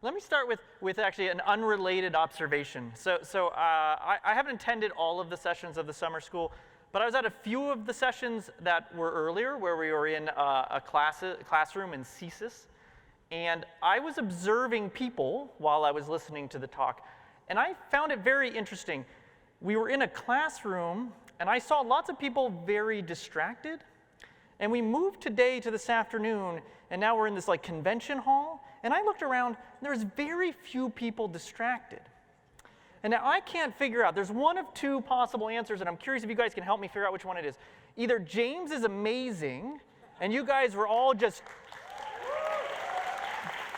Let me start with actually an unrelated observation. I haven't attended all of the sessions of the summer school, but I was at a few of the sessions that were earlier where we were in a classroom in CSIS, and I was observing people while I was listening to the talk, and I found it very interesting. We were in a classroom, and I saw lots of people very distracted, and we moved today to this afternoon, and now we're in this like convention hall, and I looked around, and there's very few people distracted. And now I can't figure out, there's one of two possible answers, and I'm curious if you guys can help me figure out which one it is. Either James is amazing, and you guys were all just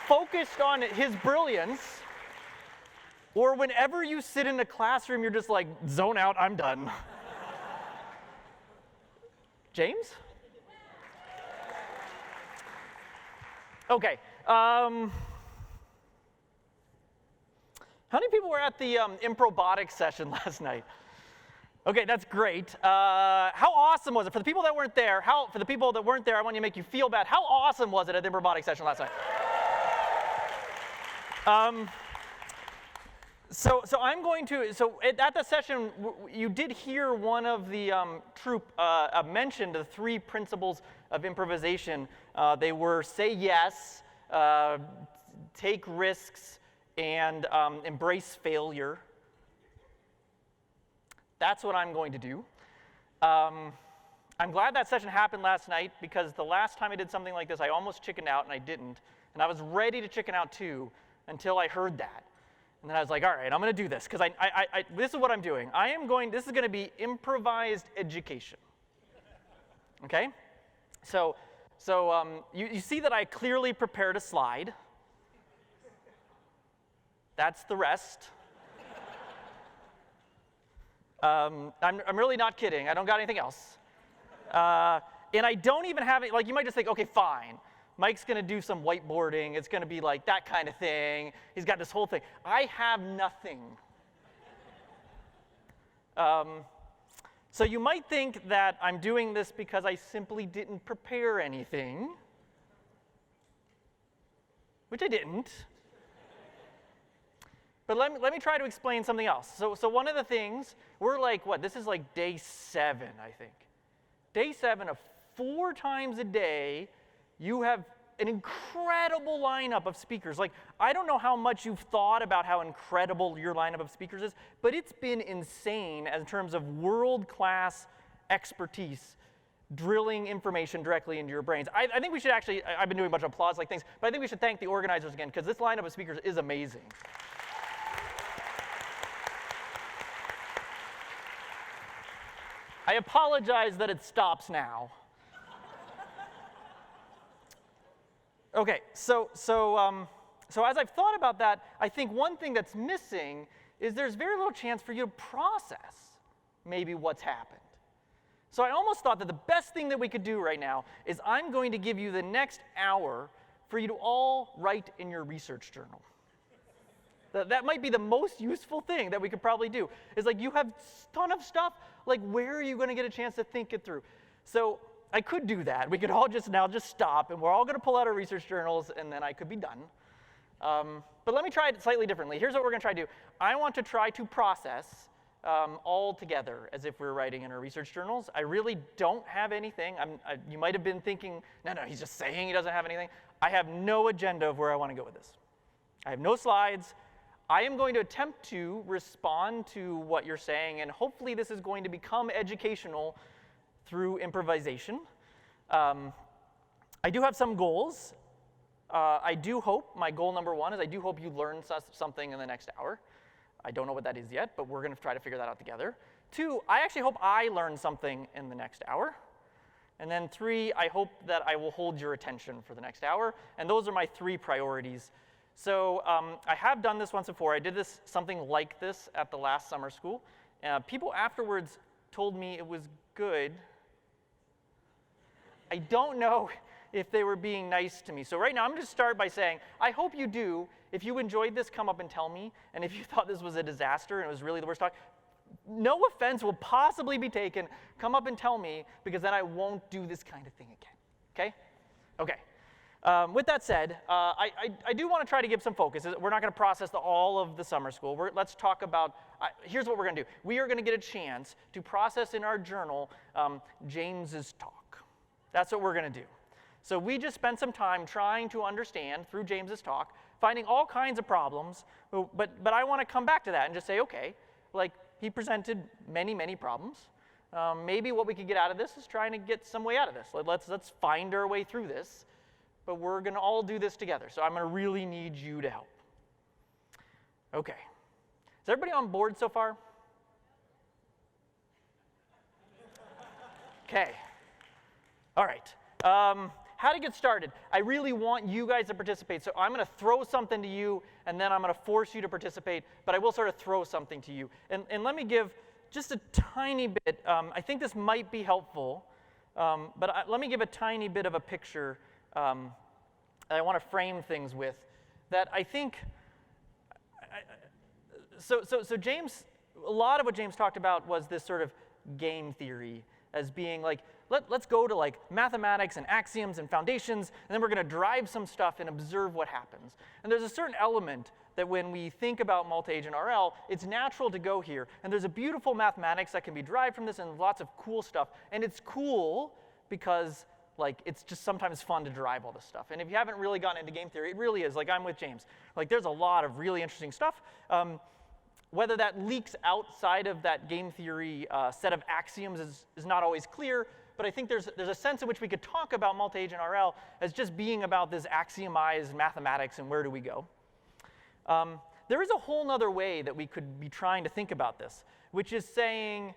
focused on his brilliance, or whenever you sit in a classroom, you're just like, zone out, I'm done. James? Okay. How many people were at the improbotics session last night? Okay, that's great. How awesome was it? For the people that weren't there, I want you to make you feel bad. How awesome was it at the improbotics session last night? At the session, you did hear one of the troupe mention the 3 principles of improvisation. They were say yes, take risks, and embrace failure. That's what I'm going to do. I'm glad that session happened last night because the last time I did something like this, I almost chickened out and I didn't. And I was ready to chicken out too until I heard that. And then I was like, all right, I'm going to do this because this is what I'm doing. This is going to be improvised education. Okay? So you see that I clearly prepared a slide. That's the rest. I'm really not kidding. I don't got anything else. And I don't even have it, like you might just think, okay, fine. Mike's going to do some whiteboarding. It's going to be like that kind of thing. He's got this whole thing. I have nothing. So you might think that I'm doing this because I simply didn't prepare anything, which I didn't. But let me try to explain something else. So one of the things, we're like, this is like day 7, I think. Day 7 of 4 times a day, you have an incredible lineup of speakers. Like, I don't know how much you've thought about how incredible your lineup of speakers is, but it's been insane in terms of world-class expertise, drilling information directly into your brains. I think we should actually, I've been doing a bunch of applause-like things, but I think we should thank the organizers again, because this lineup of speakers is amazing. I apologize that it stops now. Okay, so as I've thought about that, I think one thing that's missing is there's very little chance for you to process maybe what's happened. So I almost thought that the best thing that we could do right now is I'm going to give you the next hour for you to all write in your research journal. That might be the most useful thing that we could probably do. Is like you have a ton of stuff, like where are you going to get a chance to think it through? So I could do that. We could all just stop, and we're all going to pull out our research journals, and then I could be done. But let me try it slightly differently. Here's what we're going to try to do. I want to try to process all together as if we're writing in our research journals. I really don't have anything. You might have been thinking, no, he's just saying he doesn't have anything. I have no agenda of where I want to go with this. I have no slides. I am going to attempt to respond to what you're saying, and hopefully this is going to become educational through improvisation. I do have some goals. I do hope, my goal number 1 is I do hope you learn something in the next hour. I don't know what that is yet, but we're going to try to figure that out together. 2, I actually hope I learn something in the next hour. And then 3, I hope that I will hold your attention for the next hour. And those are my 3 priorities. So I have done this once before. I did something like this at the last summer school. People afterwards told me it was good. I don't know if they were being nice to me. So right now, I'm going to start by saying, I hope you do. If you enjoyed this, come up and tell me. And if you thought this was a disaster and it was really the worst talk, no offense will possibly be taken. Come up and tell me, because then I won't do this kind of thing again. Okay? Okay. With that said, I do want to try to give some focus. We're not going to process all of the summer school. Let's talk about, here's what we're going to do. We are going to get a chance to process in our journal James's talk. That's what we're going to do. So we just spent some time trying to understand, through James's talk, finding all kinds of problems, but I want to come back to that and just say, okay, like he presented many, many problems. Maybe what we could get out of this is trying to get some way out of this. Let's find our way through this, but we're going to all do this together. So I'm going to really need you to help. Okay. Is everybody on board so far? Okay. All right. How to get started. I really want you guys to participate, so I'm going to throw something to you, and then I'm going to force you to participate, but I will sort of throw something to you. And let me give just a tiny bit. I think this might be helpful, but let me give a tiny bit of a picture that I want to frame things with that I think, so James, a lot of what James talked about was this sort of game theory as being like, let's go to like mathematics and axioms and foundations, and then we're going to drive some stuff and observe what happens. And there's a certain element that when we think about multi-agent RL, it's natural to go here. And there's a beautiful mathematics that can be derived from this and lots of cool stuff. And it's cool because like it's just sometimes fun to derive all this stuff. And if you haven't really gotten into game theory, it really is. Like I'm with James. Like there's a lot of really interesting stuff. Whether that leaks outside of that game theory set of axioms is not always clear, but I think there's a sense in which we could talk about multi-agent RL as just being about this axiomized mathematics and where do we go. There is a whole other way that we could be trying to think about this, which is saying,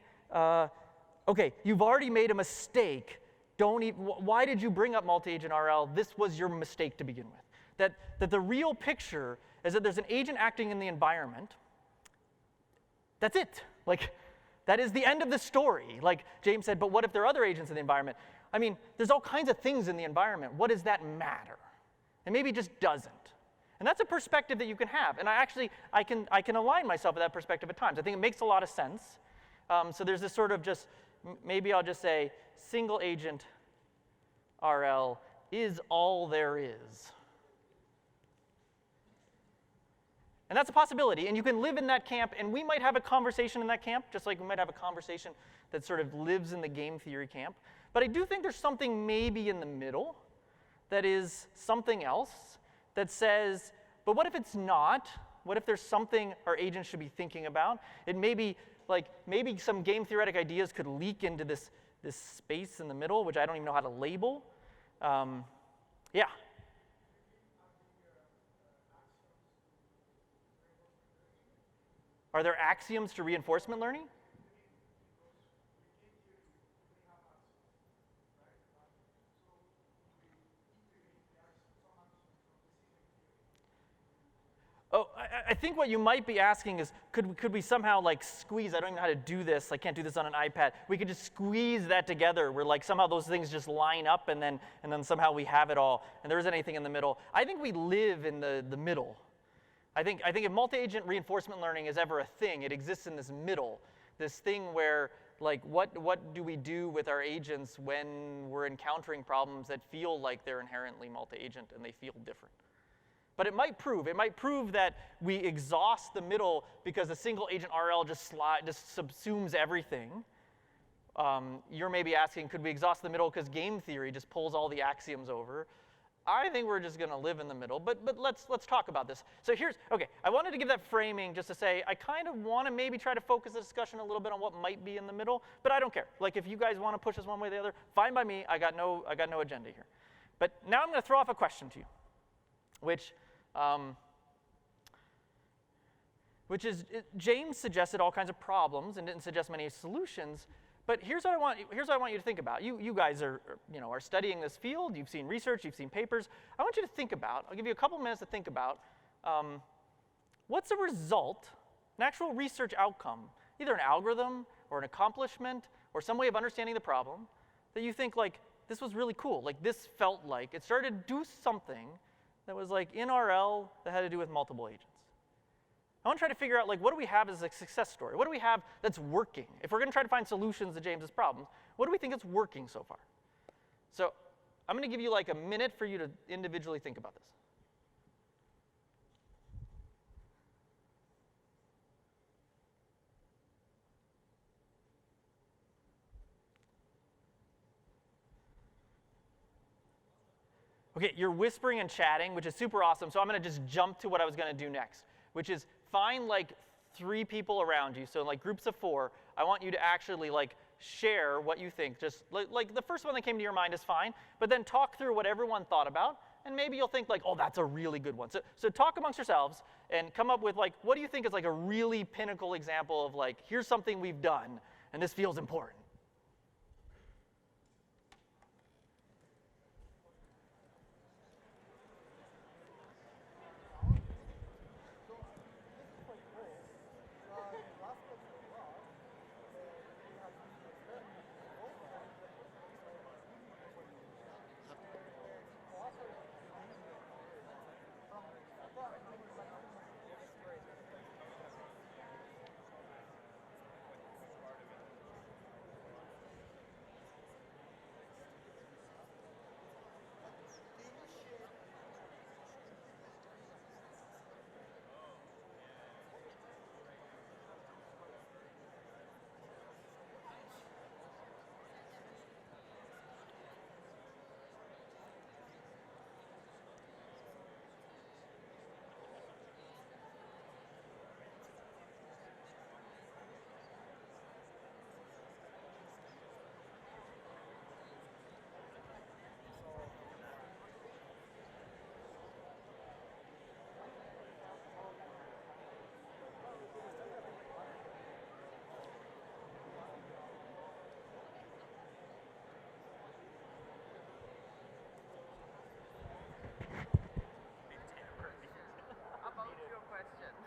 okay, you've already made a mistake. Why did you bring up multi-agent RL? This was your mistake to begin with. That the real picture is that there's an agent acting in the environment. That's it. Like, that is the end of the story. Like James said, but what if there are other agents in the environment? I mean, there's all kinds of things in the environment. What does that matter? And maybe it just doesn't. And that's a perspective that you can have. And I can align myself with that perspective at times. I think it makes a lot of sense. So there's this sort of just, maybe I'll just say, single agent RL is all there is. And that's a possibility, and you can live in that camp, and we might have a conversation in that camp, just like we might have a conversation that sort of lives in the game theory camp. But I do think there's something maybe in the middle that is something else that says, but what if it's not? What if there's something our agents should be thinking about? It may be like maybe some game theoretic ideas could leak into this space in the middle, which I don't even know how to label. Yeah. Are there axioms to reinforcement learning? Oh, I think what you might be asking is, could we somehow like squeeze, I don't even know how to do this, I can't do this on an iPad, we could just squeeze that together where like somehow those things just line up and then somehow we have it all and there isn't anything in the middle. I think we live in the middle. I think if multi-agent reinforcement learning is ever a thing, it exists in this middle, this thing where like what do we do with our agents when we're encountering problems that feel like they're inherently multi-agent and they feel different. But it might prove that we exhaust the middle because a single agent RL just subsumes everything. You're maybe asking, could we exhaust the middle because game theory just pulls all the axioms over? I think we're just going to live in the middle, but let's talk about this. So okay, I wanted to give that framing just to say I kind of want to maybe try to focus the discussion a little bit on what might be in the middle, but I don't care. Like if you guys want to push us one way or the other, fine by me. I got no agenda here. But now I'm going to throw off a question to you, which is James suggested all kinds of problems and didn't suggest many solutions. But here's what I want you to think about. You guys are studying this field. You've seen research. You've seen papers. I want you to think about. I'll give you a couple minutes to think about what's a result, an actual research outcome, either an algorithm or an accomplishment or some way of understanding the problem that you think like this was really cool. Like this felt like it started to do something that was like in RL that had to do with multiple agents. I want to try to figure out, like, what do we have as a success story? What do we have that's working? If we're going to try to find solutions to James's problems, what do we think is working so far? So I'm going to give you like a minute for you to individually think about this. Okay, you're whispering and chatting, which is super awesome. So I'm going to just jump to what I was going to do next, which is find like 3 people around you. So like groups of 4, I want you to actually like share what you think. Just like the first one that came to your mind is fine, but then talk through what everyone thought about, and maybe you'll think like, oh, that's a really good one. So talk amongst yourselves and come up with like, what do you think is like a really pinnacle example of like, here's something we've done, and this feels important.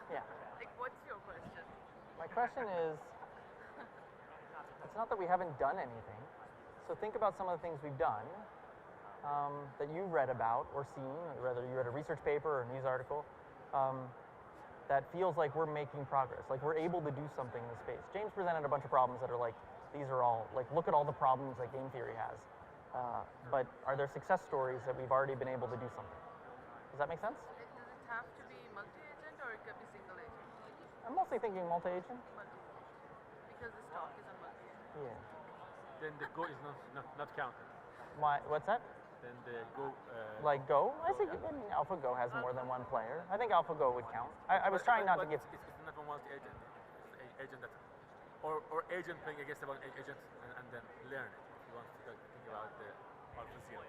Yeah. Like, what's your question? My question is, it's not that we haven't done anything. So think about some of the things we've done that you read about or seen, whether you read a research paper or a news article, that feels like we're making progress, like we're able to do something in the space. James presented a bunch of problems that are like, these are all, like, look at all the problems that game theory has. But are there success stories that we've already been able to do something? Does that make sense? Does it have to be multi-agent or it could be single agent? I'm mostly thinking multi-agent. Because this talk is on multi-agent. Yeah. Then the Go is not counted. What's that? Then the Go. Like Go? I think AlphaGo has more than one player. I think AlphaGo would count. I was trying not to give. It's not a multi-agent. It's an agent that, or agent playing against one agent and then learn it. If you want to think about the AlphaZero.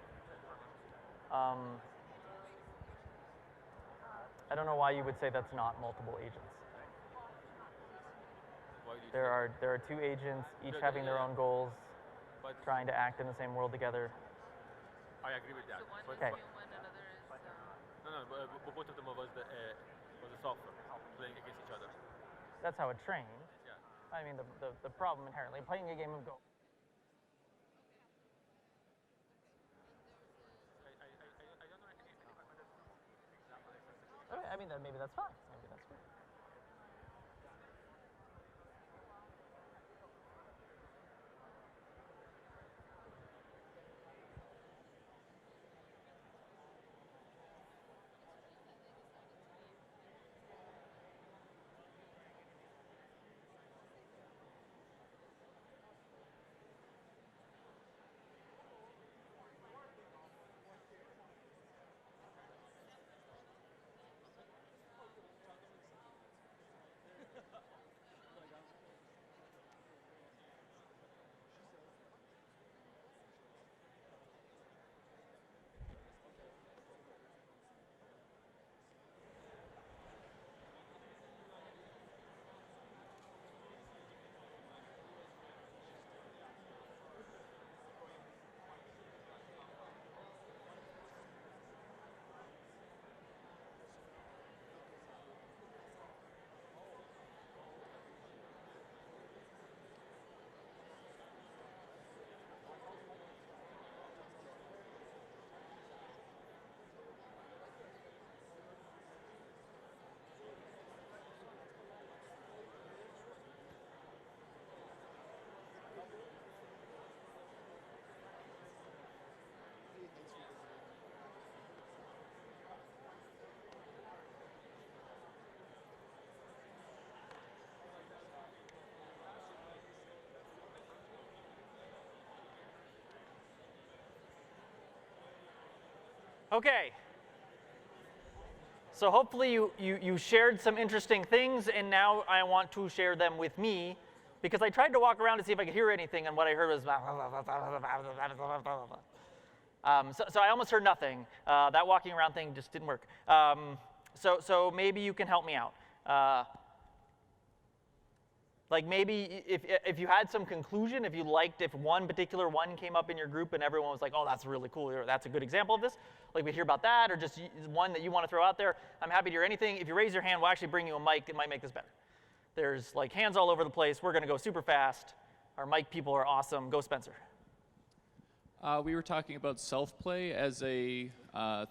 I don't know why you would say that's not multiple agents. Why do you There say are 2 agents, each having their own goals, But trying to act in the same world together. I agree with that. So one But, Okay. is human, another is... but both of them was the software playing against each other. That's how it trained. Yeah. I mean, the problem inherently, playing a game of Go. I don't know anything about that. Okay, I mean, maybe that's fine. Maybe that's fine. Okay. So hopefully you shared some interesting things, and now I want to share them with me, because I tried to walk around to see if I could hear anything, and what I heard was so I almost heard nothing. That walking around thing just didn't work. So maybe you can help me out. Like maybe if you had some conclusion, if you liked, if one particular one came up in your group and everyone was like, oh, that's really cool, or that's a good example of this, like we hear about that, or just one that you want to throw out there, I'm happy to hear anything. If you raise your hand, we'll actually bring you a mic. It might make this better. There's like hands all over the place. We're going to go super fast. Our mic people are awesome. Go, Spencer. We were talking about self-play as a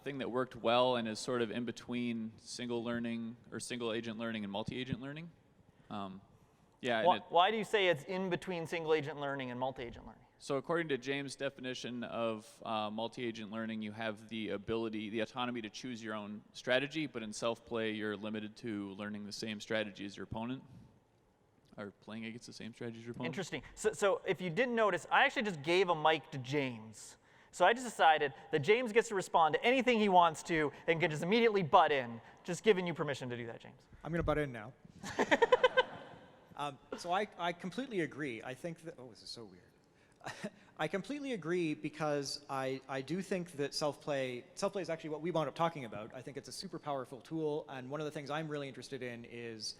thing that worked well and is sort of in between single learning or single agent learning and multi-agent learning. Yeah. Why do you say it's in between single agent learning and multi-agent learning? So according to James' definition of multi-agent learning, you have the ability, the autonomy to choose your own strategy, but in self-play, you're limited to learning the same strategy as your opponent, or playing against the same strategy as your opponent. Interesting. So if you didn't notice, I actually just gave a mic to James. So I just decided that James gets to respond to anything he wants to and can just immediately butt in. Just giving you permission to do that, James. I'm going to butt in now. So I completely agree. I think that, oh, this is so weird. I completely agree, because I do think that self-play is actually what we wound up talking about. I think it's a super powerful tool, and one of the things I'm really interested in is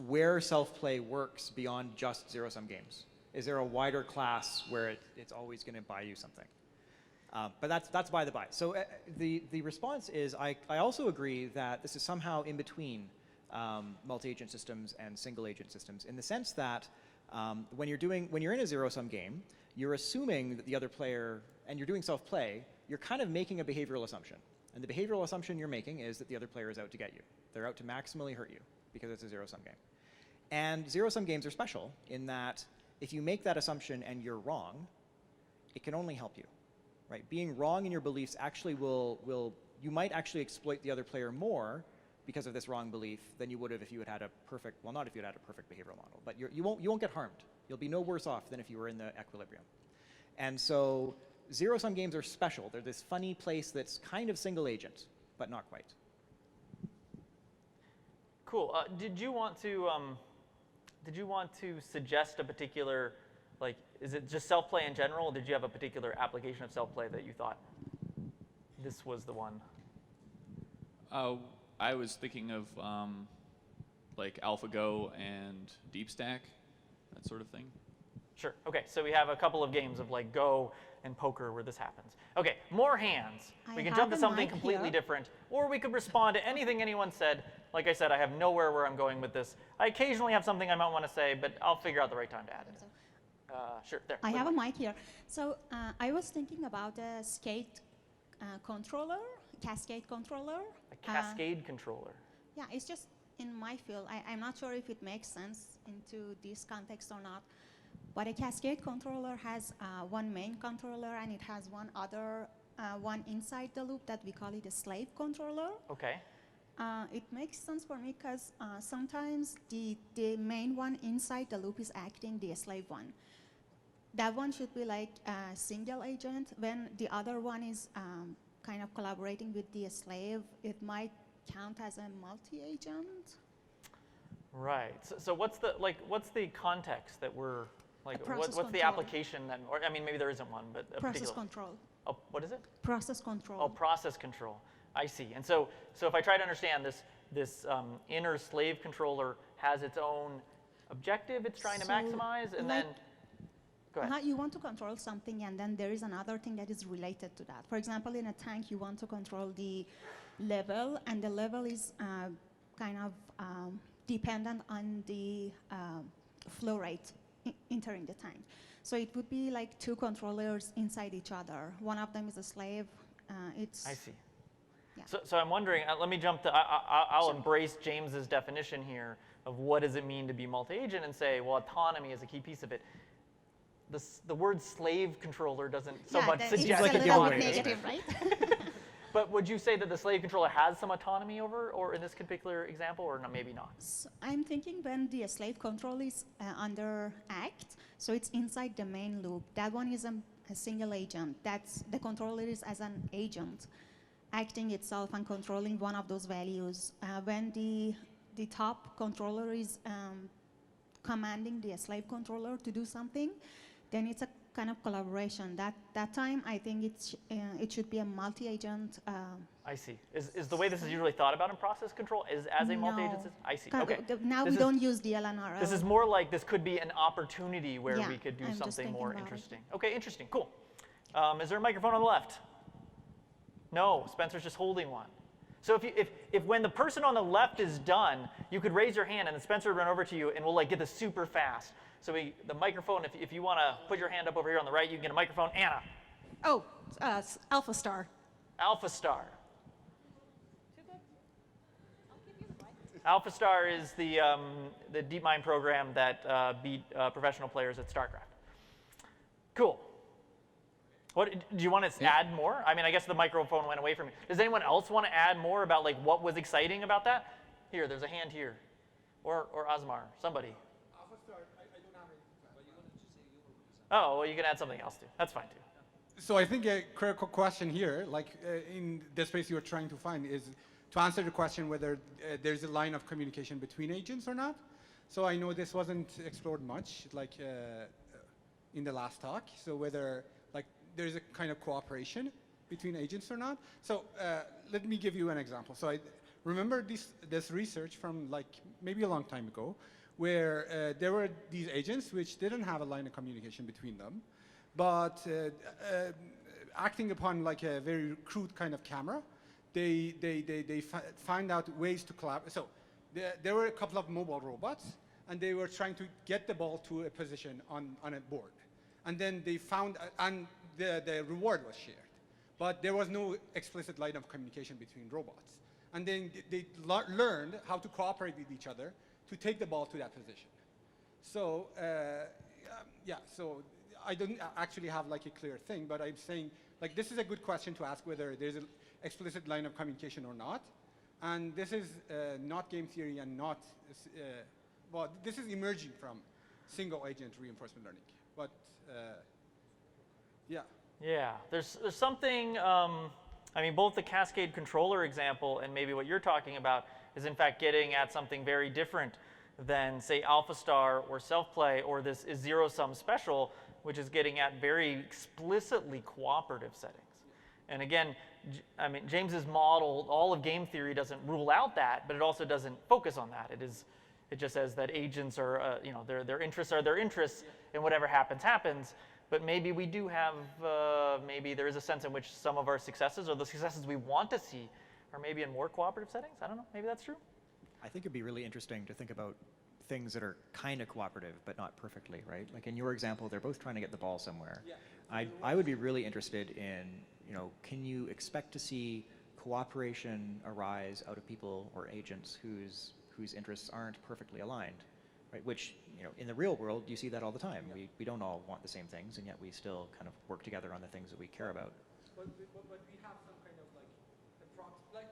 where self-play works beyond just zero-sum games. Is there a wider class where it's always going to buy you something? But that's by the by. So the response is I also agree that this is somehow in between multi-agent systems and single-agent systems, in the sense that when you're in a zero-sum game, you're assuming that the other player, and you're doing self-play, you're kind of making a behavioral assumption. And the behavioral assumption you're making is that the other player is out to get you. They're out to maximally hurt you, because it's a zero-sum game. And zero-sum games are special in that if you make that assumption and you're wrong, it can only help you, right? Being wrong in your beliefs actually you might actually exploit the other player more because of this wrong belief than you would have if you had a perfect, well, not if you had a perfect behavioral model, but you won't get harmed. You'll be no worse off than if you were in the equilibrium. And so zero-sum games are special. They're this funny place that's kind of single agent, but not quite. Cool. Did you want to suggest a particular, like, is it just self-play in general, or did you have a particular application of self-play that you thought this was the one? I was thinking of like AlphaGo and DeepStack, that sort of thing. Sure. Okay, so we have a couple of games of like Go and poker where this happens. Okay, more hands. We can jump to something completely different, or we could respond to anything anyone said. Like I said, I have nowhere where I'm going with this. I occasionally have something I might want to say, but I'll figure out the right time to add it. Sure, there. I have a mic here. So I was thinking about a skate controller, cascade controller. A cascade controller. Yeah, it's just in my field. I'm not sure if it makes sense into this context or not. But a cascade controller has one main controller, and it has one other one inside the loop that we call it a slave controller. Okay. It makes sense for me because sometimes the main one inside the loop is acting the slave one. That one should be like a single agent. When the other one is kind of collaborating with the slave, it might count as a multi-agent. Right. So what's the context that we're like? What's the application that? Or I mean, maybe there isn't one, but a process particular. control. Oh, what is it? Process control. Oh, process control. I see. And so if I try to understand this inner slave controller has its own objective it's trying to maximize, and then go ahead. You want to control something, and then there is another thing that is related to that. For example, in a tank, you want to control the level, and the level is kind of dependent on the flow rate entering the tank. So it would be like two controllers inside each other. One of them is a slave. I see. Yeah. So I'm wondering, let me jump to, I'll embrace James's definition here of what does it mean to be multi-agent and say, well, autonomy is a key piece of it. The word slave controller doesn't so much suggest like a little bit negative, right? But would you say that the slave controller has some autonomy over, or in this particular example, or no, maybe not? So I'm thinking when the slave control is under act, so it's inside the main loop. That one is a single agent. That's the controller is as an agent. acting itself and controlling one of those values. When the top controller is commanding the slave controller to do something, then it's a kind of collaboration. That time, I think it should be a multi-agent. I see. Is the way this is usually thought about in process control is as a multi-agent system? I see. Okay. Now This we is- don't use DLRL. This is more like this could be an opportunity where Yeah, we could do I'm just something thinking more about it. interesting. Okay, interesting. Cool. Is there a microphone on the left? No, Spencer's just holding one. So if when the person on the left is done, you could raise your hand and then Spencer would run over to you and we'll like get this super fast. So the microphone, if you want to put your hand up over here on the right, you can get a microphone. Anna. Oh, Alpha Star. Alpha Star. Alpha Star is the DeepMind program that beat professional players at StarCraft. Cool. What do you want to add more? I mean, I guess the microphone went away from me. Does anyone else want to add more about like what was exciting about that? Here, there's a hand here, or Osmar, somebody. Alpha Star, I don't have anything. Oh, well, you can add something else too. That's fine too. So I think a critical question here, like in the space you're trying to find, is to answer the question whether there's a line of communication between agents or not. So I know this wasn't explored much, like in the last talk. So whether like there's a kind of cooperation between agents or not. So let me give you an example. So I remember this research from like maybe a long time ago, where there were these agents which didn't have a line of communication between them, but acting upon like a very crude kind of camera, they find out ways to collaborate. So there were a couple of mobile robots, and they were trying to get the ball to a position on a board. And then they found, and the reward was shared. But there was no explicit line of communication between robots. And then they learned how to cooperate with each other to take the ball to that position. So yeah, so I don't actually have like a clear thing, but I'm saying like this is a good question to ask whether there's an explicit line of communication or not. And this is not game theory and not, well, this is emerging from single agent reinforcement learning. But yeah. Yeah, there's something, I mean, both the cascade controller example and maybe what you're talking about is in fact getting at something very different than say AlphaStar or self-play or this is zero-sum special, which is getting at very explicitly cooperative settings. And again, I mean, James's model, all of game theory doesn't rule out that, but it also doesn't focus on that. It just says that agents are, you know, their interests are their interests, and whatever happens, happens. But maybe we do have, maybe there is a sense in which some of our successes or the successes we want to see are maybe in more cooperative settings. I don't know, maybe that's true. I think it'd be really interesting to think about things that are kind of cooperative, but not perfectly, right? Like in your example, they're both trying to get the ball somewhere. Yeah. I would be really interested in, you know, can you expect to see cooperation arise out of people or agents whose interests aren't perfectly aligned, right? Which, you know, in the real world, you see that all the time. Yeah. We don't all want the same things, and yet we still kind of work together on the things that we care about. But we have some kind of like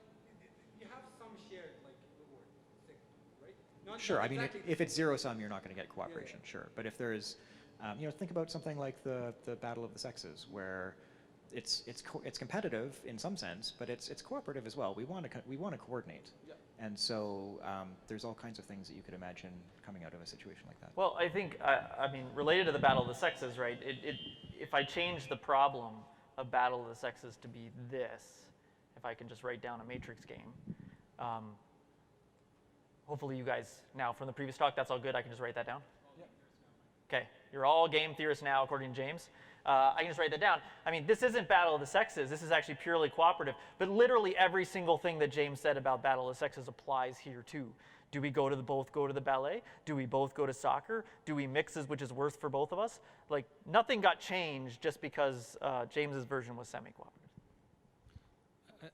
you have some shared like reward thing, right? Not Sure. I mean, exactly if it's zero sum, you're not going to get cooperation. Yeah. Sure. But if there's, you know, think about something like the battle of the sexes, where it's competitive in some sense, but it's cooperative as well. We want to coordinate. Yeah. And so there's all kinds of things that you could imagine coming out of a situation like that. Well, I think, I mean, related to the battle of the sexes, right? If I change the problem of battle of the sexes to be this, if I can just write down a matrix game, hopefully you guys now from the previous talk, that's all good. I can just write that down. Yeah. Okay, you're all game theorists now, according to James. I can just write that down. I mean, this isn't battle of the sexes. This is actually purely cooperative. But literally every single thing that James said about battle of the sexes applies here too. Do we both go to the ballet? Do we both go to soccer? Do we mix, which is worse for both of us? Like, nothing got changed just because James's version was semi-cooperative.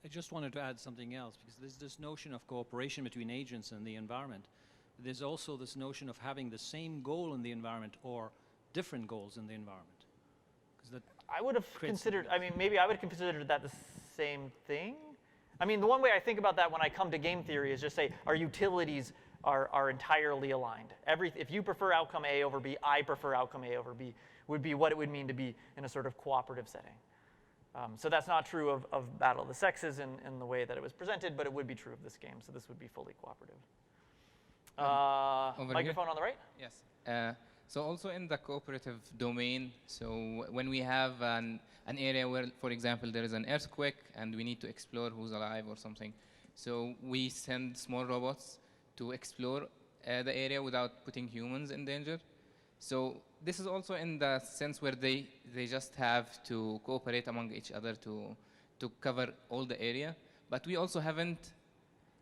I just wanted to add something else, because there's this notion of cooperation between agents and the environment. There's also this notion of having the same goal in the environment or different goals in the environment. I would have considered, I mean, maybe I would have considered that the same thing. I mean, the one way I think about that when I come to game theory is just say our utilities are entirely aligned. If you prefer outcome A over B, I prefer outcome A over B, would be what it would mean to be in a sort of cooperative setting. So that's not true of Battle of the Sexes in the way that it was presented, but it would be true of this game. So this would be fully cooperative. Microphone on the right? Yes. So also in the cooperative domain, so when we have an area where, for example, there is an earthquake and we need to explore who's alive or something, so we send small robots to explore the area without putting humans in danger. So this is also in the sense where they just have to cooperate among each other to cover all the area. But we also haven't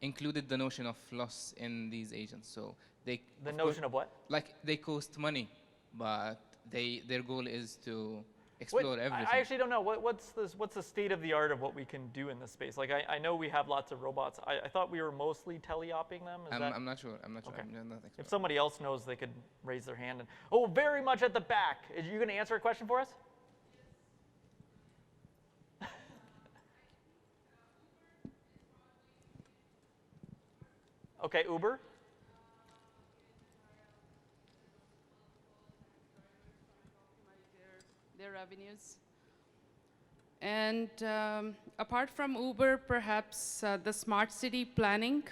included the notion of loss in these agents. So they the notion of what? Like they cost money, but their goal is to explore everything. I actually don't know. What's the state of the art of what we can do in this space? Like I know we have lots of robots. I thought we were mostly teleoping them. I'm not sure. I'm not sure. Okay. I'm not expert. If somebody else knows, they could raise their hand. And, oh, very much at the back. Are you going to answer a question for us? Okay, Uber. Their revenues. And apart from Uber, perhaps the smart city planning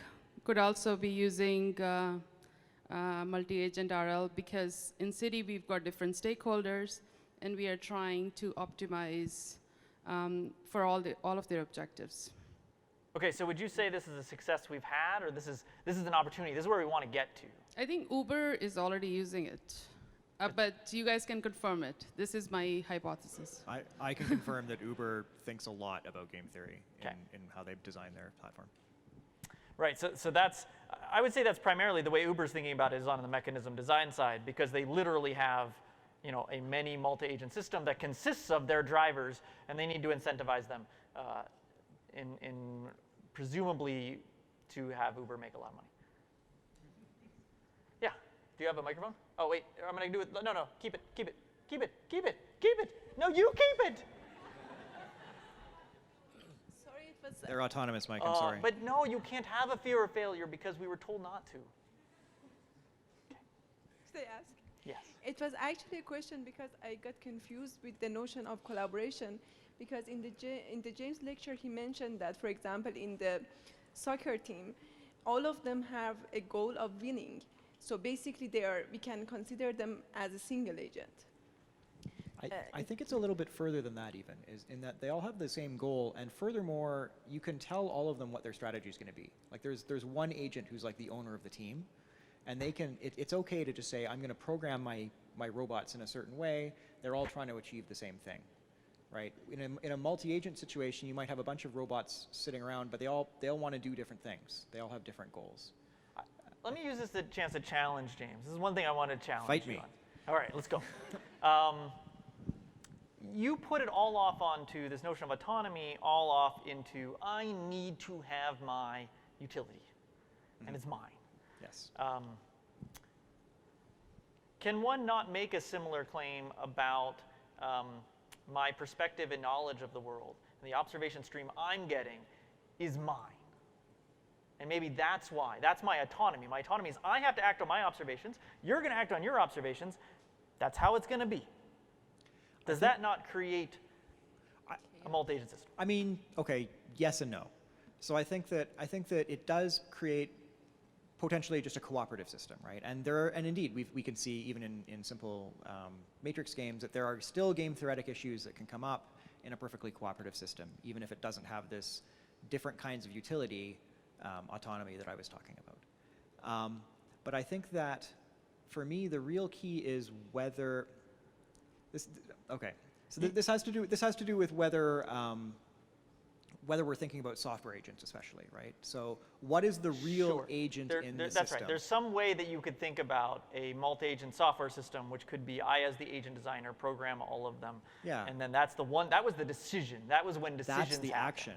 could also be using multi-agent RL, because in city we've got different stakeholders and we are trying to optimize for all of their objectives. Okay, so would you say this is a success we've had, or this is an opportunity? This is where we want to get to. I think Uber is already using it, but you guys can confirm it. This is my hypothesis. I can confirm that Uber thinks a lot about game theory in how they've designed their platform. Right, so that's, I would say that's primarily the way Uber's thinking about it is on the mechanism design side, because they literally have, you know, a many multi-agent system that consists of their drivers, and they need to incentivize them in presumably to have Uber make a lot of money. Yeah, do you have a microphone? Oh wait, I'm gonna do it, no, keep it. No, you keep it. Sorry, it was. They're autonomous, Mike, I'm sorry. But no, you can't have a fear of failure because we were told not to. Should I ask? Yes. It was actually a question because I got confused with the notion of collaboration, because in the James lecture he mentioned that, for example, in the soccer team, all of them have a goal of winning. So basically we can consider them as a single agent. I think it's a little bit further than that even, is in that they all have the same goal, and furthermore, you can tell all of them what their strategy is going to be. Like there's one agent who's like the owner of the team, and they can, it's okay to just say, I'm going to program my robots in a certain way. They're all trying to achieve the same thing, right? In a multi-agent situation, you might have a bunch of robots sitting around, but they all want to do different things. They all have different goals. Let me use this as a chance to challenge James. This is one thing I want to challenge Fight you me. on. All right, let's go. You put it all off onto this notion of autonomy, all off into, I need to have my utility, and it's mine. Yes. Can one not make a similar claim about my perspective and knowledge of the world, and the observation stream I'm getting is mine? And maybe that's why. That's my autonomy. My autonomy is I have to act on my observations. You're going to act on your observations. That's how it's going to be. Does that not create a multi-agent system? I mean, okay, yes and no. So I think that it does create potentially just a cooperative system, right? And indeed, we can see even in simple matrix games that there are still game theoretic issues that can come up in a perfectly cooperative system, even if it doesn't have this different kinds of utility autonomy that I was talking about. But I think that for me, the real key is whether this. Okay, so this has to do with whether we're thinking about software agents, especially, right? So what is the real agent in the system? That's right. There's some way that you could think about a multi-agent software system, which could be I, as the agent designer, program all of them. Yeah. And then that's the one. That was the decision. That was when decisions That's the happen. action.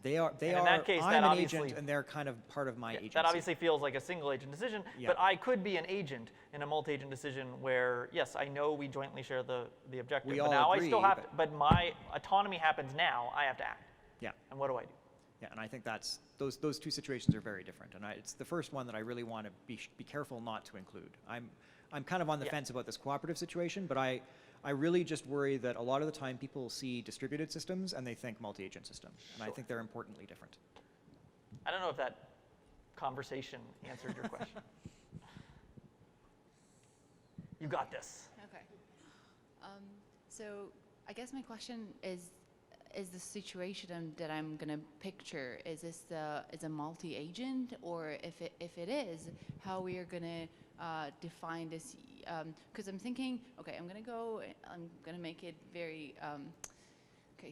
They are. And in that case, I'm that an obviously, agent, and they're kind of part of my agency. That obviously feels like a single agent decision. Yeah. But I could be an agent in a multi-agent decision where, yes, I know we jointly share the objective. We but all now agree, I still have to. But my autonomy happens now. I have to act. Yeah. And what do I do? Yeah, and I think that's those two situations are very different, and it's the first one that I really want to be careful not to include. I'm kind of on the fence about this cooperative situation, but I I really just worry that a lot of the time people see distributed systems and they think multi-agent system. And I think they're importantly different. I don't know if that conversation answered your question. You got this. Okay. So I guess my question is the situation that I'm going to picture, is this a multi-agent, or if it is, how we are going to define this? Because I'm thinking, okay, I'm going to make it very,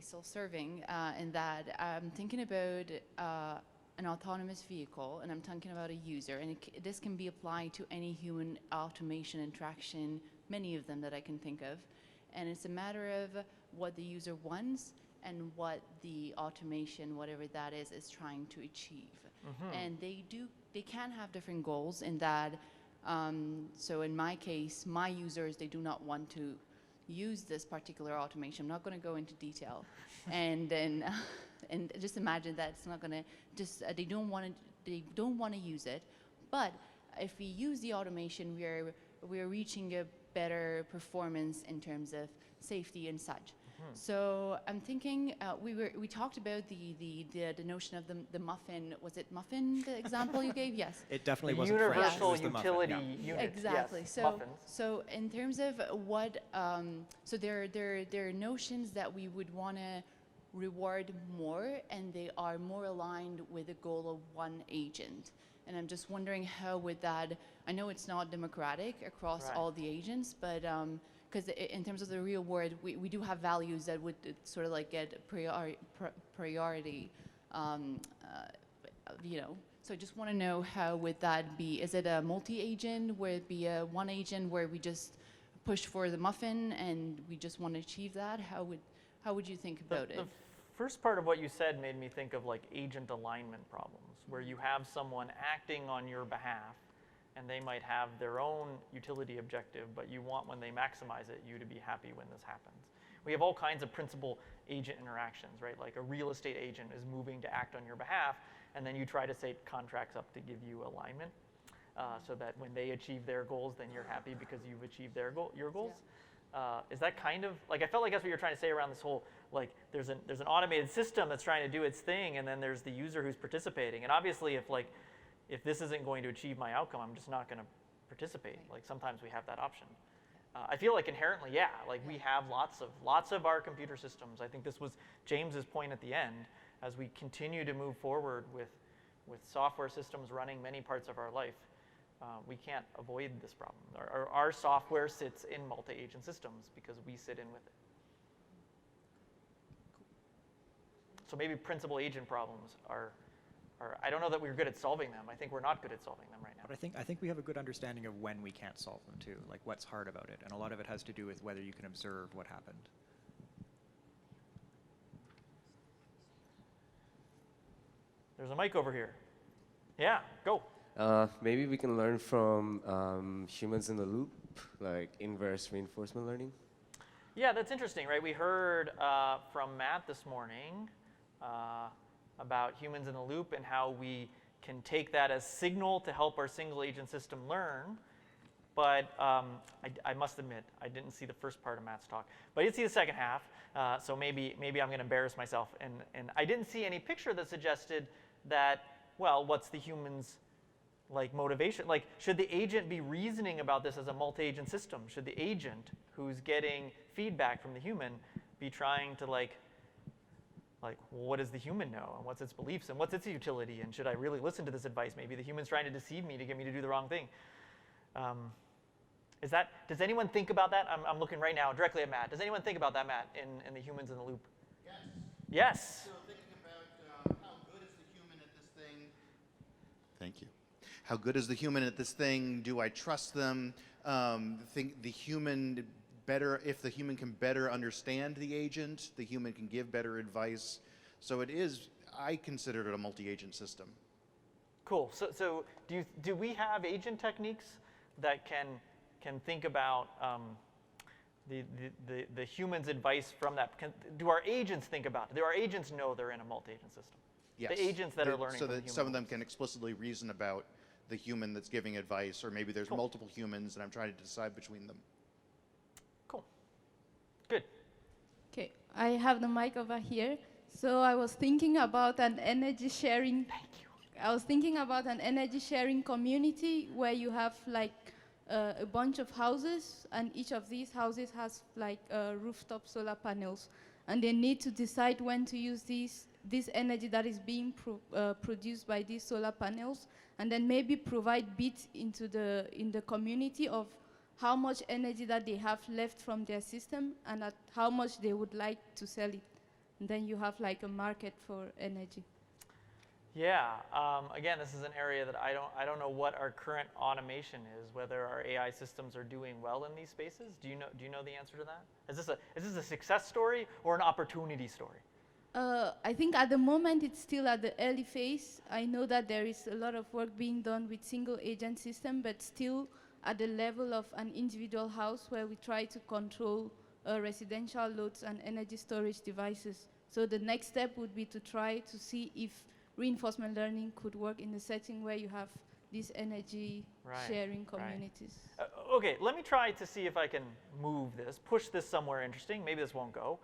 self-serving, in that I'm thinking about an autonomous vehicle, and I'm talking about a user, and this can be applied to any human automation interaction, many of them that I can think of, and it's a matter of what the user wants and what the automation, whatever that is trying to achieve. And they can have different goals in that, so in my case, my users, they do not want to use this particular automation. I'm not going to go into detail. And then, and just imagine that it's not going to, they don't want to use it. But if we use the automation, we're reaching a better performance in terms of safety and such. So I'm thinking, we talked about the notion of the muffin. Was it muffin, the example you gave? Yes. It definitely The wasn't French. universal It was the muffin, utility yeah. unit. Exactly. Yes, So, muffins. so in terms of what, so there are notions that we would want to reward more, and they are more aligned with the goal of one agent. And I'm just wondering how would that, I know it's not democratic across all the agents, but because in terms of the real world, we do have values that would sort of like get priority, you know. So I just want to know, how would that be? Is it a multi-agent? Would it be a one agent where we just push for the muffin and we just want to achieve that? How would you think about it? The first part of what you said made me think of like agent alignment problems, where you have someone acting on your behalf, and they might have their own utility objective, but you want, when they maximize it, you to be happy when this happens. We have all kinds of principal agent interactions, right? Like a real estate agent is moving to act on your behalf, and then you try to set contracts up to give you alignment, so that when they achieve their goals, then you're happy because you've achieved your goals. Yeah. Is that kind of, like, I felt like that's what you're trying to say around this whole, like, there's an automated system that's trying to do its thing, and then there's the user who's participating. And obviously, if this isn't going to achieve my outcome, I'm just not going to participate. Like, sometimes we have that option. I feel like inherently, yeah, like we have lots of our computer systems. I think this was James's point at the end, as we continue to move forward with software systems running many parts of our life. We can't avoid this problem. Our software sits in multi-agent systems because we sit in with it. So maybe principal agent problems are, I don't know that we're good at solving them. I think we're not good at solving them right now. But I think we have a good understanding of when we can't solve them too, like what's hard about it. And a lot of it has to do with whether you can observe what happened. There's a mic over here. Yeah, go. Maybe we can learn from humans in the loop, like inverse reinforcement learning. Yeah, that's interesting, right? We heard from Matt this morning about humans in the loop and how we can take that as signal to help our single agent system learn. But I must admit, I didn't see the first part of Matt's talk, but I did see the second half. So maybe I'm going to embarrass myself. And I didn't see any picture that suggested that, well, what's the human's like motivation? Like, should the agent be reasoning about this as a multi-agent system? Should the agent who's getting feedback from the human be trying to like, well, what does the human know, and what's its beliefs, and what's its utility, and should I really listen to this advice? Maybe the human's trying to deceive me to get me to do the wrong thing. Does anyone think about that? I'm looking right now directly at Matt. Does anyone think about that, Matt, in the humans in the loop? Yes. Yes. So thinking about how good is the human at this thing? Thank you. How good is the human at this thing? Do I trust them? Think the human better, if the human can better understand the agent, the human can give better advice. So it is, I consider it a multi-agent system. Cool. So do we have agent techniques that can think about the human's advice from that? Do our agents think about it? Do our agents know they're in a multi-agent system? Yes. The agents that are learning so from the that human some of them ones. can explicitly reason about the human that's giving advice, or maybe there's Cool. multiple humans and I'm trying to decide between them. Cool. Good. Okay, I have the mic over here. So I was thinking about an energy sharing. Thank you. I was thinking about an energy sharing community where you have like a bunch of houses, and each of these houses has like rooftop solar panels, and they need to decide when to use this energy that is being produced by these solar panels, and then maybe provide bids in the community of how much energy that they have left from their system and at how much they would like to sell it. And then you have like a market for energy. Yeah, again, this is an area that I don't know what our current automation is, whether our AI systems are doing well in these spaces. Do you know the answer to that? Is this a success story or an opportunity story? I think at the moment it's still at the early phase. I know that there is a lot of work being done with single agent system, but still at the level of an individual house where we try to control residential loads and energy storage devices. So the next step would be to try to see if reinforcement learning could work in the setting where you have these energy sharing communities. Right. Okay, let me try to see if I can move this, push this somewhere interesting. Maybe this won't go.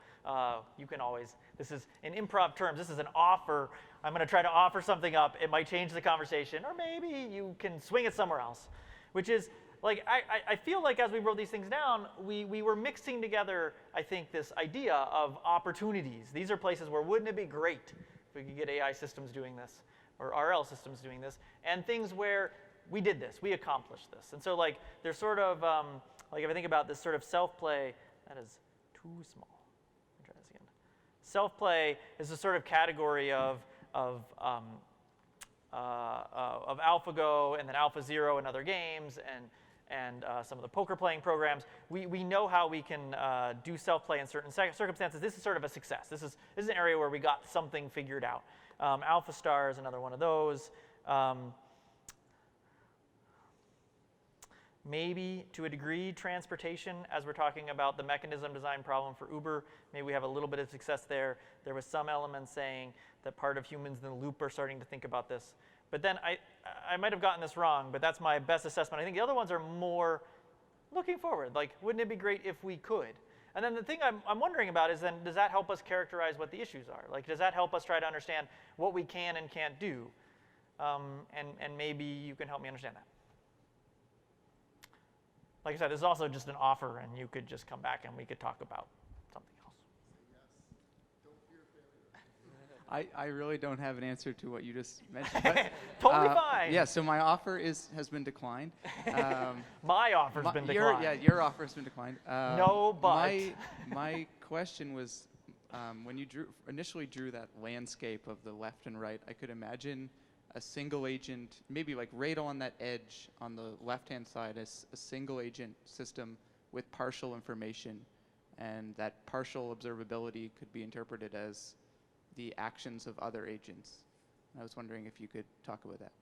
You can always, this is in improv terms, this is an offer. I'm going to try to offer something up. It might change the conversation, or maybe you can swing it somewhere else, which is, like, I feel like as we wrote these things down, we were mixing together, I think, this idea of opportunities. These are places where wouldn't it be great if we could get AI systems doing this, or RL systems doing this, and things where we did this, we accomplished this. And so, like, there's sort of, like, if I think about this sort of self-play, that is too small. Let me try this again. Self-play is a sort of category of AlphaGo and then AlphaZero and other games and some of the poker playing programs. We know how we can do self-play in certain circumstances. This is sort of a success. This is an area where we got something figured out. AlphaStar is another one of those. Maybe to a degree transportation, as we're talking about the mechanism design problem for Uber, maybe we have a little bit of success there. There was some elements saying that part of humans in the loop are starting to think about this. But then I might have gotten this wrong, but that's my best assessment. I think the other ones are more looking forward. Like, wouldn't it be great if we could? And then the thing I'm wondering about is then, does that help us characterize what the issues are? Like, does that help us try to understand what we can and can't do? And maybe you can help me understand that. Like I said, this is also just an offer, and you could just come back and we could talk about something else. I really don't have an answer to what you just mentioned. But, totally fine. Yeah, so my offer has been declined. My offer's been declined. Your offer's been declined. No, but. My question was, when you initially drew that landscape of the left and right, I could imagine a single agent, maybe like right on that edge on the left-hand side, as a single agent system with partial information, and that partial observability could be interpreted as the actions of other agents. I was wondering if you could talk about that.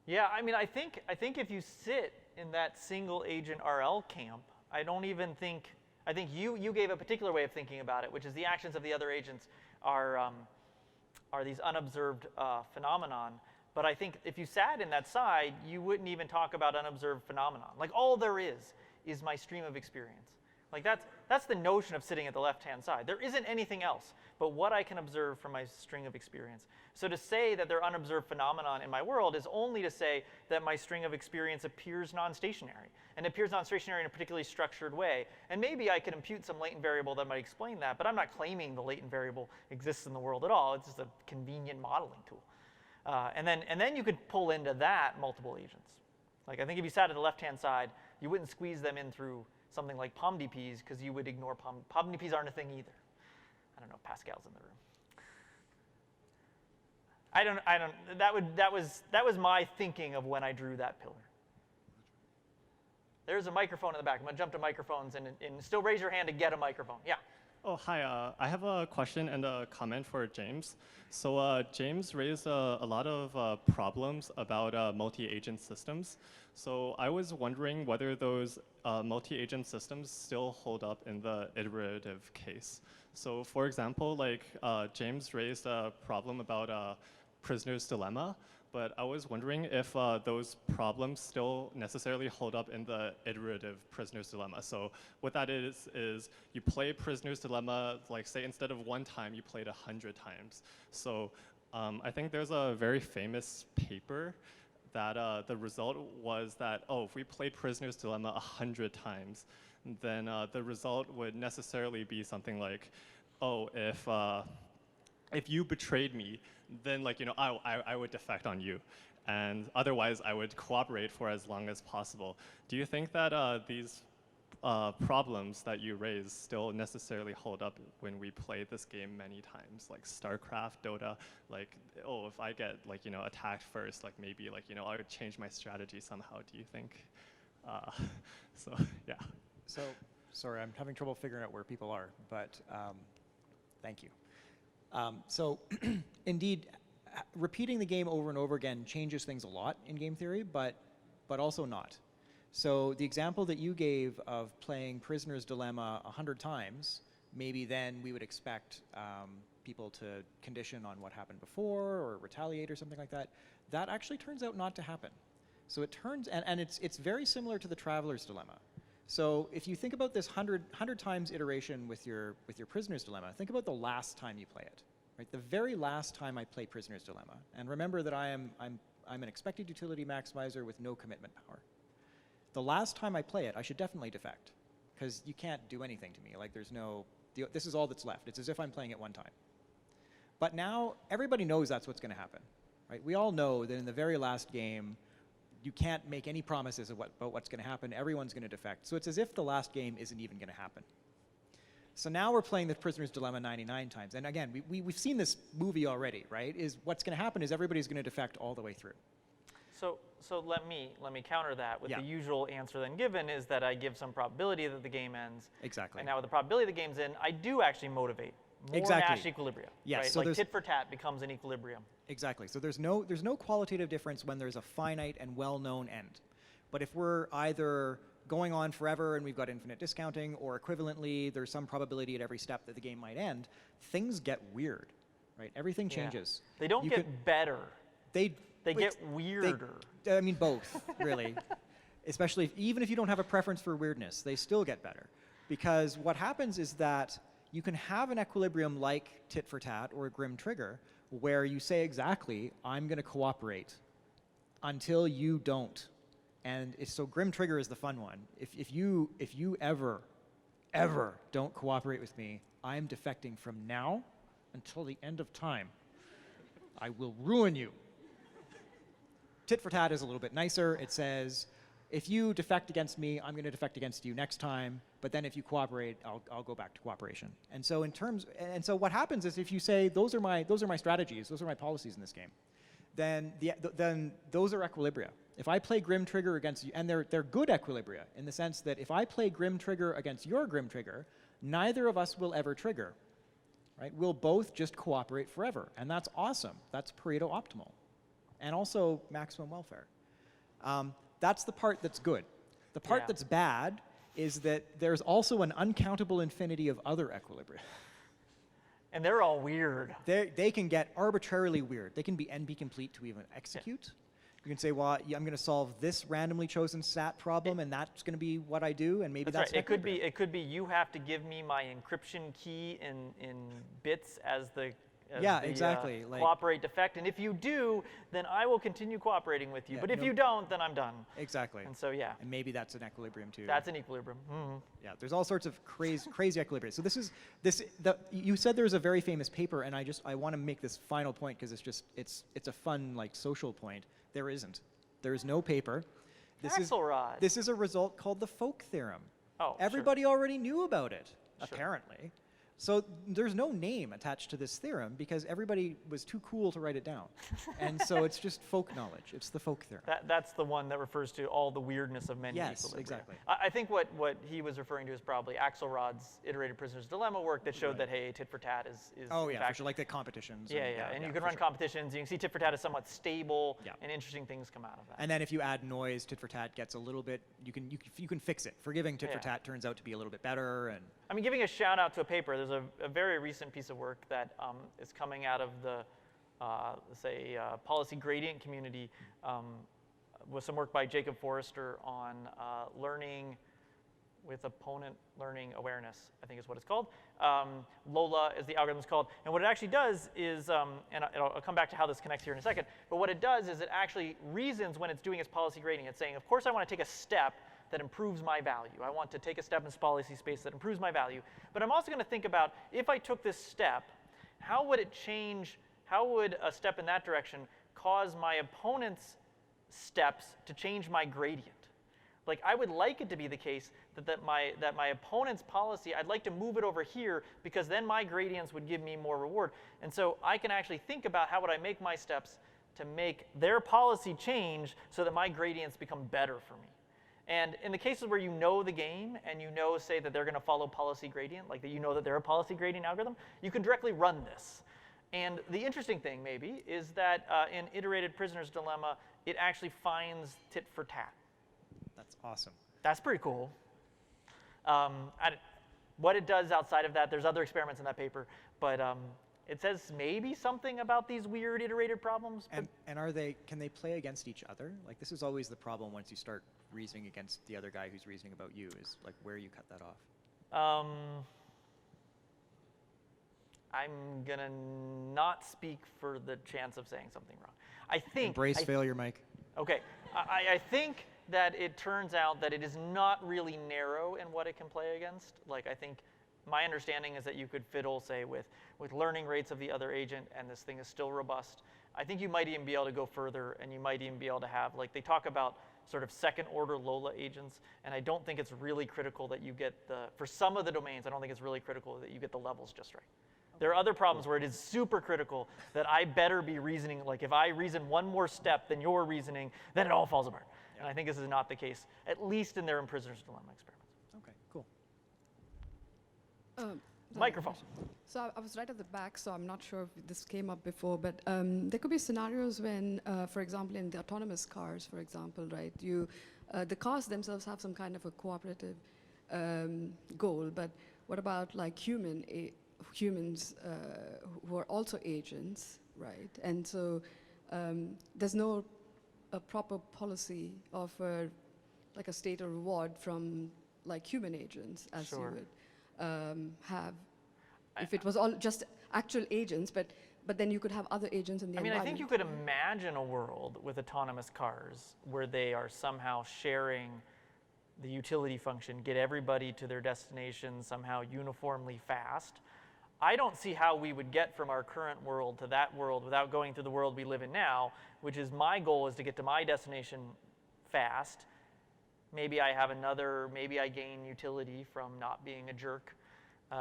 Yeah, I mean, I think if you sit in that single agent RL camp, I think you gave a particular way of thinking about it, which is the actions of the other agents are these unobserved phenomenon. But I think if you sat in that side, you wouldn't even talk about unobserved phenomenon. Like, all there is my stream of experience. Like, that's the notion of sitting at the left-hand side. There isn't anything else but what I can observe from my string of experience. So to say that there are unobserved phenomenon in my world is only to say that my string of experience appears non-stationary, and appears non-stationary in a particularly structured way. And maybe I could impute some latent variable that might explain that, but I'm not claiming the latent variable exists in the world at all. It's just a convenient modeling tool. And then you could pull into that multiple agents. Like, I think if you sat at the left-hand side, you wouldn't squeeze them in through something like POMDPs, because you would ignore POMDPs aren't a thing either. I don't know if Pascal's in the room. That was my thinking of when I drew that pillar. There's a microphone in the back. I'm going to jump to microphones and still raise your hand to get a microphone. Yeah. Oh, hi. I have a question and a comment for James. So James raised a lot of problems about multi-agent systems. So I was wondering whether those multi-agent systems still hold up in the iterative case. So for example, like James raised a problem about prisoner's dilemma, but I was wondering if those problems still necessarily hold up in the iterative prisoner's dilemma. So what that is you play prisoner's dilemma, like say instead of 1 time, you played 100 times. So I think there's a very famous paper that the result was that, oh, if we play prisoner's dilemma 100 times, then the result would necessarily be something like, oh, if you betrayed me, then like, you know, I would defect on you. And otherwise, I would cooperate for as long as possible. Do you think that these problems that you raise still necessarily hold up when we play this game many times, like StarCraft, Dota? Like, oh, if I get like, you know, attacked first, like maybe like, you know, I would change my strategy somehow. Do you think? So yeah. So sorry, I'm having trouble figuring out where people are, but thank you. So indeed, repeating the game over and over again changes things a lot in game theory, but also not. So the example that you gave of playing Prisoner's Dilemma 100 times, maybe then we would expect people to condition on what happened before or retaliate or something like that. That actually turns out not to happen. So it turns, and it's very similar to the Traveler's Dilemma. So if you think about this 100 times iteration with your Prisoner's Dilemma, think about the last time you play it, right? The very last time I play Prisoner's Dilemma, and remember that I'm an expected utility maximizer with no commitment power. The last time I play it, I should definitely defect, because you can't do anything to me. Like this is all that's left. It's as if I'm playing it 1 time. But now everybody knows that's what's going to happen, right? We all know that in the very last game, you can't make any promises about what's going to happen. Everyone's going to defect. So it's as if the last game isn't even going to happen. So now we're playing the Prisoner's Dilemma 99 times. And again, we've seen this movie already, right? What's going to happen is everybody's going to defect all the way through. So let me counter that with the usual answer then given is that I give some probability that the game ends. Exactly. And now with the probability the game's in, I do actually motivate more Nash equilibria. Yes. Right? So like tit for tat becomes an equilibrium. Exactly. So there's no qualitative difference when there's a finite and well-known end. But if we're either going on forever and we've got infinite discounting, or equivalently there's some probability at every step that the game might end, things get weird, right? Everything changes. They don't get better. They get weirder. I mean, both, really. Especially, even if you don't have a preference for weirdness, they still get better. Because what happens is that you can have an equilibrium like tit for tat or a grim trigger, where you say exactly, I'm going to cooperate until you don't. And so grim trigger is the fun one. If you ever don't cooperate with me, I'm defecting from now until the end of time. I will ruin you. Tit for tat is a little bit nicer. It says, if you defect against me, I'm going to defect against you next time. But then if you cooperate, I'll go back to cooperation. And so so what happens is if you say those are my strategies, those are my policies in this game, then those are equilibria. If I play grim trigger against you, and they're good equilibria in the sense that if I play grim trigger against your grim trigger, neither of us will ever trigger. Right? We'll both just cooperate forever, and that's awesome. That's Pareto optimal. And also maximum welfare. That's the part that's good. The part that's bad is that there's also an uncountable infinity of other equilibria. And they're all weird. They can get arbitrarily weird. They can be NP complete to even execute. You can say, well, I'm going to solve this randomly chosen stat problem, and that's going to be what I do, and maybe that's right. It could be you have to give me my encryption key in bits as the exactly. Cooperate defect, and if you do, then I will continue cooperating with you. But if you don't, then I'm done. Exactly. And so and maybe that's an equilibrium too. That's an equilibrium. Mm-hmm. Yeah, there's all sorts of crazy equilibria. So you said there was a very famous paper, and I want to make this final point because it's a fun social point. There isn't. There is no paper. Axelrod. This is a result called the Folk theorem. Oh, everybody already knew about it, apparently. So there's no name attached to this theorem because everybody was too cool to write it down. And so it's just folk knowledge. It's the Folk theorem. That's the one that refers to all the weirdness of many equilibria. Yes, exactly. I think what he was referring to is probably Axelrod's iterated prisoner's dilemma work that showed that, hey, tit for tat is oh, yeah, in fact, for sure, like the competitions. And you can run competitions. You can see tit for tat is somewhat stable, and interesting things come out of that. And then if you add noise, tit for tat gets a little bit, you can fix it. Forgiving tit for tat turns out to be a little bit better. And I mean, giving a shout out to a paper, there's a very recent piece of work that is coming out of the say, policy gradient community, with some work by Jacob Forrester on learning with opponent learning awareness, I think is what it's called. LOLA is the algorithm it's called. And what it actually does is, and I'll come back to how this connects here in a second, but what it does is it actually reasons when it's doing its policy grading. It's saying, of course I want to take a step that improves my value. I want to take a step in this policy space that improves my value. But I'm also going to think about, if I took this step, how would it change, how would a step in that direction cause my opponent's steps to change my gradient? Like, I would like it to be the case that my opponent's policy, I'd like to move it over here because then my gradients would give me more reward. And so I can actually think about how would I make my steps to make their policy change so that my gradients become better for me. And in the cases where you know the game and you know, say, that they're going to follow policy gradient, like that you know that they're a policy gradient algorithm, you can directly run this. And the interesting thing, maybe, is that in iterated prisoner's dilemma, it actually finds tit for tat. That's awesome. That's pretty cool. What it does outside of that, there's other experiments in that paper, but it says maybe something about these weird iterated problems. And can they play against each other? Like, this is always the problem once you start reasoning against the other guy who's reasoning about you, is like where you cut that off. I'm gonna not speak for the chance of saying something wrong. I think— Embrace failure, Mike. Okay, I think that it turns out that it is not really narrow in what it can play against. Like, I think my understanding is that you could fiddle, say, with learning rates of the other agent, and this thing is still robust. I think you might even be able to go further, and you might even be able to have, like, they talk about sort of second-order LOLA agents, and I don't think it's really critical that you get for some of the domains, I don't think it's really critical that you get the levels just right. There are other problems where it is super critical that I better be reasoning, like if I reason one more step than you're reasoning, then it all falls apart. Yeah. And I think this is not the case, at least in their prisoner's dilemma experiments. Okay, cool. Microphone. So I was right at the back, so I'm not sure if this came up before, but there could be scenarios when, for example, in the autonomous cars, for example, right, the cars themselves have some kind of a cooperative goal, but what about like humans who are also agents, right? And so there's no proper policy of like a state or reward from like human agents as you would have if it was all just actual agents, but then you could have other agents in the environment. I think you could imagine a world with autonomous cars where they are somehow sharing the utility function, get everybody to their destination somehow uniformly fast. I don't see how we would get from our current world to that world without going through the world we live in now, which is my goal is to get to my destination fast. Maybe I have maybe I gain utility from not being a jerk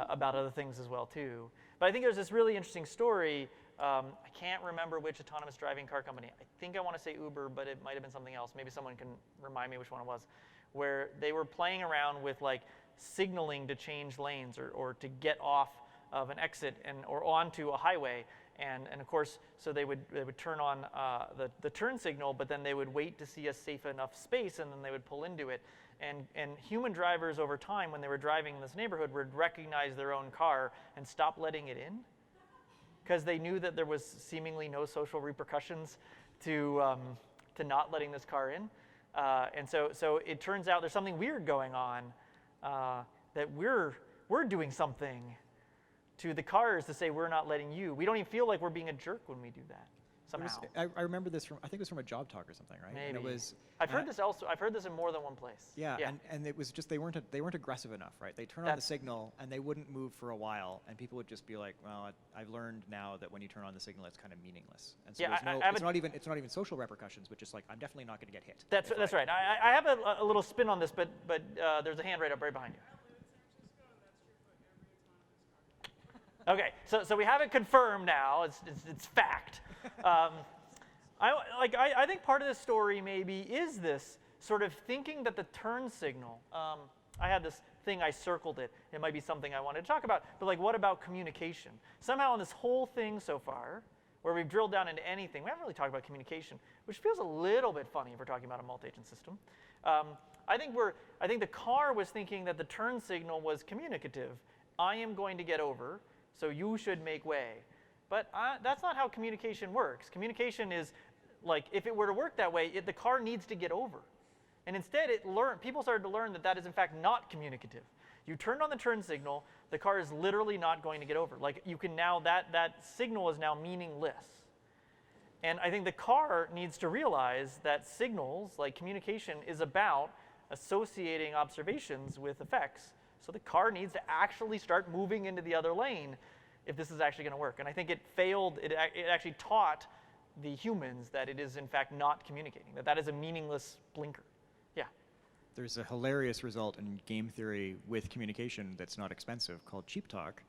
about other things as well too. But I think there's this really interesting story. I can't remember which autonomous driving car company. I think I want to say Uber, but it might have been something else. Maybe someone can remind me which one it was, where they were playing around with like signaling to change lanes or to get off of an exit or onto a highway. And of course, so they would turn on the turn signal, but then they would wait to see a safe enough space, and then they would pull into it. And human drivers over time, when they were driving in this neighborhood, would recognize their own car and stop letting it in, because they knew that there was seemingly no social repercussions to not letting this car in. And so it turns out there's something weird going on, that we're doing something to the cars to say we're not letting you. We don't even feel like we're being a jerk when we do that somehow. I remember this from, I think it was from a job talk or something, right? Maybe. And it was, I've heard this also. I've heard this in more than one place. Yeah. And it was just they weren't aggressive enough, right? They turn on the signal and they wouldn't move for a while, and people would just be like, well, I've learned now that when you turn on the signal, it's kind of meaningless. And so it's not even social repercussions, but just like I'm definitely not going to get hit. That's right. I have a little spin on this, but there's a hand right behind you. Okay, so we have it confirmed now. It's fact. I think part of this story maybe is this sort of thinking that the turn signal. I had this thing, I circled it. It might be something I wanted to talk about. But like, what about communication? Somehow in this whole thing so far, where we've drilled down into anything, we haven't really talked about communication, which feels a little bit funny if we're talking about a multi-agent system. I think the car was thinking that the turn signal was communicative. I am going to get over, so you should make way. But that's not how communication works. Communication is like, if it were to work that way, the car needs to get over. And instead, people started to learn that that is in fact not communicative. You turned on the turn signal, the car is literally not going to get over. Like you can now, that signal is now meaningless. And I think the car needs to realize that signals, like communication, is about associating observations with effects. So the car needs to actually start moving into the other lane if this is actually going to work. And I think it failed, it actually taught the humans that it is in fact not communicating, that is a meaningless blinker. Yeah. There's a hilarious result in game theory with communication that's not expensive called cheap talk,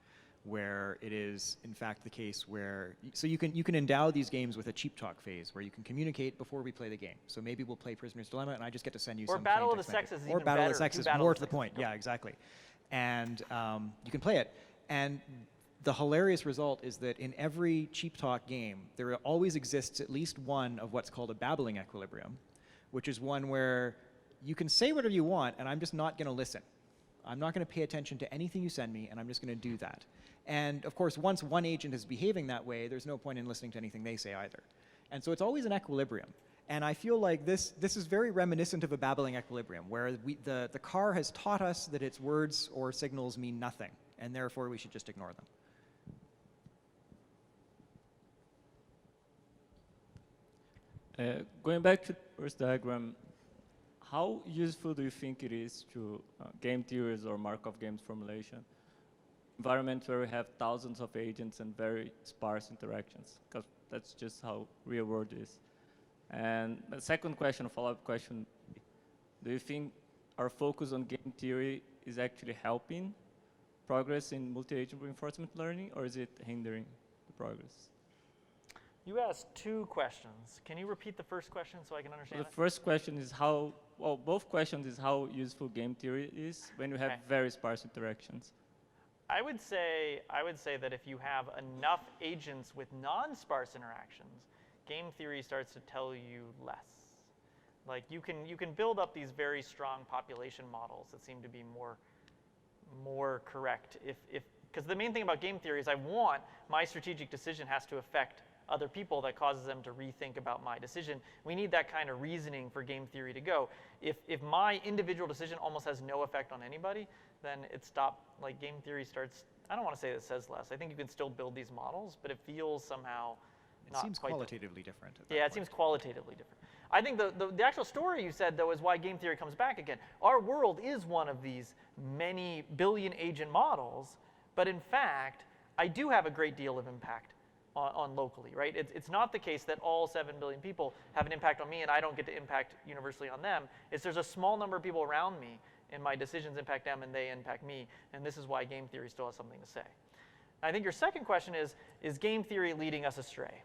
where it is in fact the case where, so you can endow these games with a cheap talk phase where you can communicate before we play the game. So maybe we'll play Prisoner's Dilemma and I just get to send you some Battle of plain the text Sexes is Or even Battle of better. the Sexes, Battle more of to the the point. Sexes. Yeah, exactly. And you can play it. And the hilarious result is that in every cheap talk game, there always exists at least one of what's called a babbling equilibrium, which is one where you can say whatever you want, and I'm just not going to listen. I'm not going to pay attention to anything you send me, and I'm just going to do that. And of course, once one agent is behaving that way, there's no point in listening to anything they say either. And so it's always an equilibrium. And I feel like this is very reminiscent of a babbling equilibrium, where the car has taught us that its words or signals mean nothing, and therefore we should just ignore them. Going back to the first diagram, how useful do you think it is to game theories or Markov games formulation? Environments where we have thousands of agents and very sparse interactions, because that's just how real world is. And the second question, follow-up question, do you think our focus on game theory is actually helping progress in multi-agent reinforcement learning, or is it hindering the progress? You asked two questions. Can you repeat the first question so I can understand The first question is both questions is how useful game theory is when you have very sparse interactions. I would say that if you have enough agents with non-sparse interactions, game theory starts to tell you less. Like you can build up these very strong population models that seem to be more correct because the main thing about game theory is I want my strategic decision has to affect other people that causes them to rethink about my decision. We need that kind of reasoning for game theory to go. If my individual decision almost has no effect on anybody, then it stops, like game theory starts, I don't want to say it says less. I think you can still build these models, but it feels somehow It seems qualitatively different. Yeah, it seems qualitatively different. I think the actual story you said, though, is why game theory comes back again. Our world is one of these many billion agent models, but in fact, I do have a great deal of impact on locally, right? It's not the case that all 7 billion people have an impact on me and I don't get to impact universally on them. There's a small number of people around me and my decisions impact them and they impact me, and this is why game theory still has something to say. I think your second question is game theory leading us astray?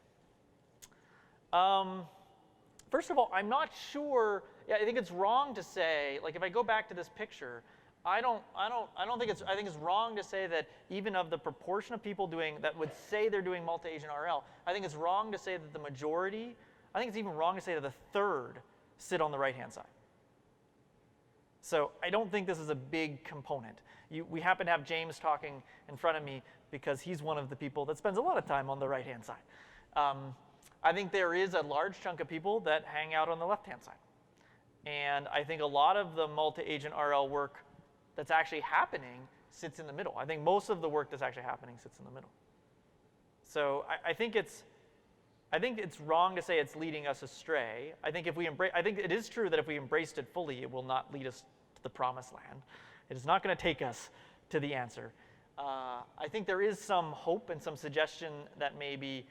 First of all, I'm not sure. Yeah, I think it's wrong to say, like if I go back to this picture, I think it's wrong to say that even of the proportion of people that would say they're doing multi-agent RL, I think it's wrong to say that the majority, I think it's even wrong to say that the third sit on the right-hand side. So I don't think this is a big component. We happen to have James talking in front of me because he's one of the people that spends a lot of time on the right-hand side. I think there is a large chunk of people that hang out on the left-hand side. And I think a lot of the multi-agent RL work that's actually happening sits in the middle. I think most of the work that's actually happening sits in the middle. So I think it's wrong to say it's leading us astray. I think it is true that if we embraced it fully, it will not lead us to the promised land. It is not going to take us to the answer. I think there is some hope and some suggestion that maybe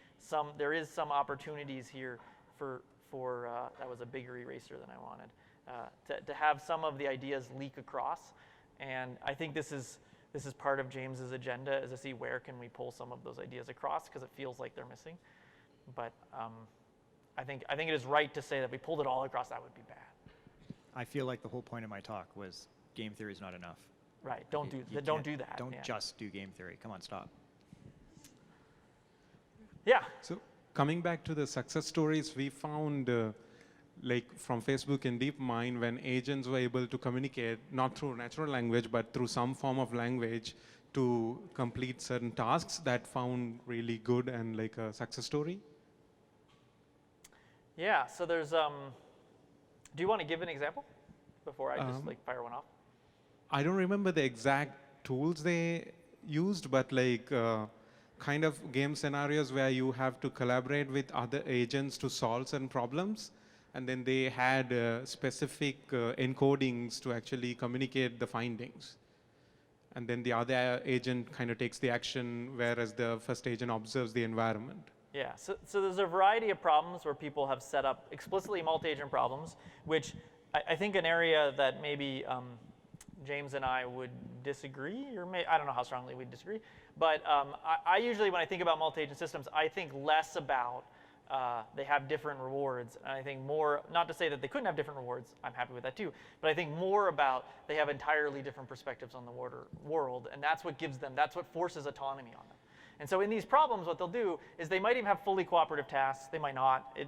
there is some opportunities here for that was a bigger eraser than I wanted, to have some of the ideas leak across. And I think this is part of James's agenda, is to see where can we pull some of those ideas across, because it feels like they're missing. But I think it is right to say that if we pulled it all across, that would be bad. I feel like the whole point of my talk was game theory is not enough. Right. Don't do that. Don't yeah. just do game theory. Come on, stop. Yeah. So coming back to the success stories, we found like from Facebook and DeepMind, when agents were able to communicate not through natural language but through some form of language to complete certain tasks that found really good and like a success story? Yeah, so there's, do you want to give an example before I just like fire one off? I don't remember the exact tools they used, but like kind of game scenarios where you have to collaborate with other agents to solve certain problems. And then they had specific encodings to actually communicate the findings. And then the other agent kind of takes the action, whereas the first agent observes the environment. Yeah, so there's a variety of problems where people have set up explicitly multi-agent problems, which I think an area that maybe James and I would disagree, or I don't know how strongly we'd disagree, but I usually, when I think about multi-agent systems, I think less about they have different rewards, and I think more, not to say that they couldn't have different rewards, I'm happy with that too, but I think more about they have entirely different perspectives on the world, and that's what gives them, that's what forces autonomy on them. And so in these problems, what they'll do is they might even have fully cooperative tasks. They might not.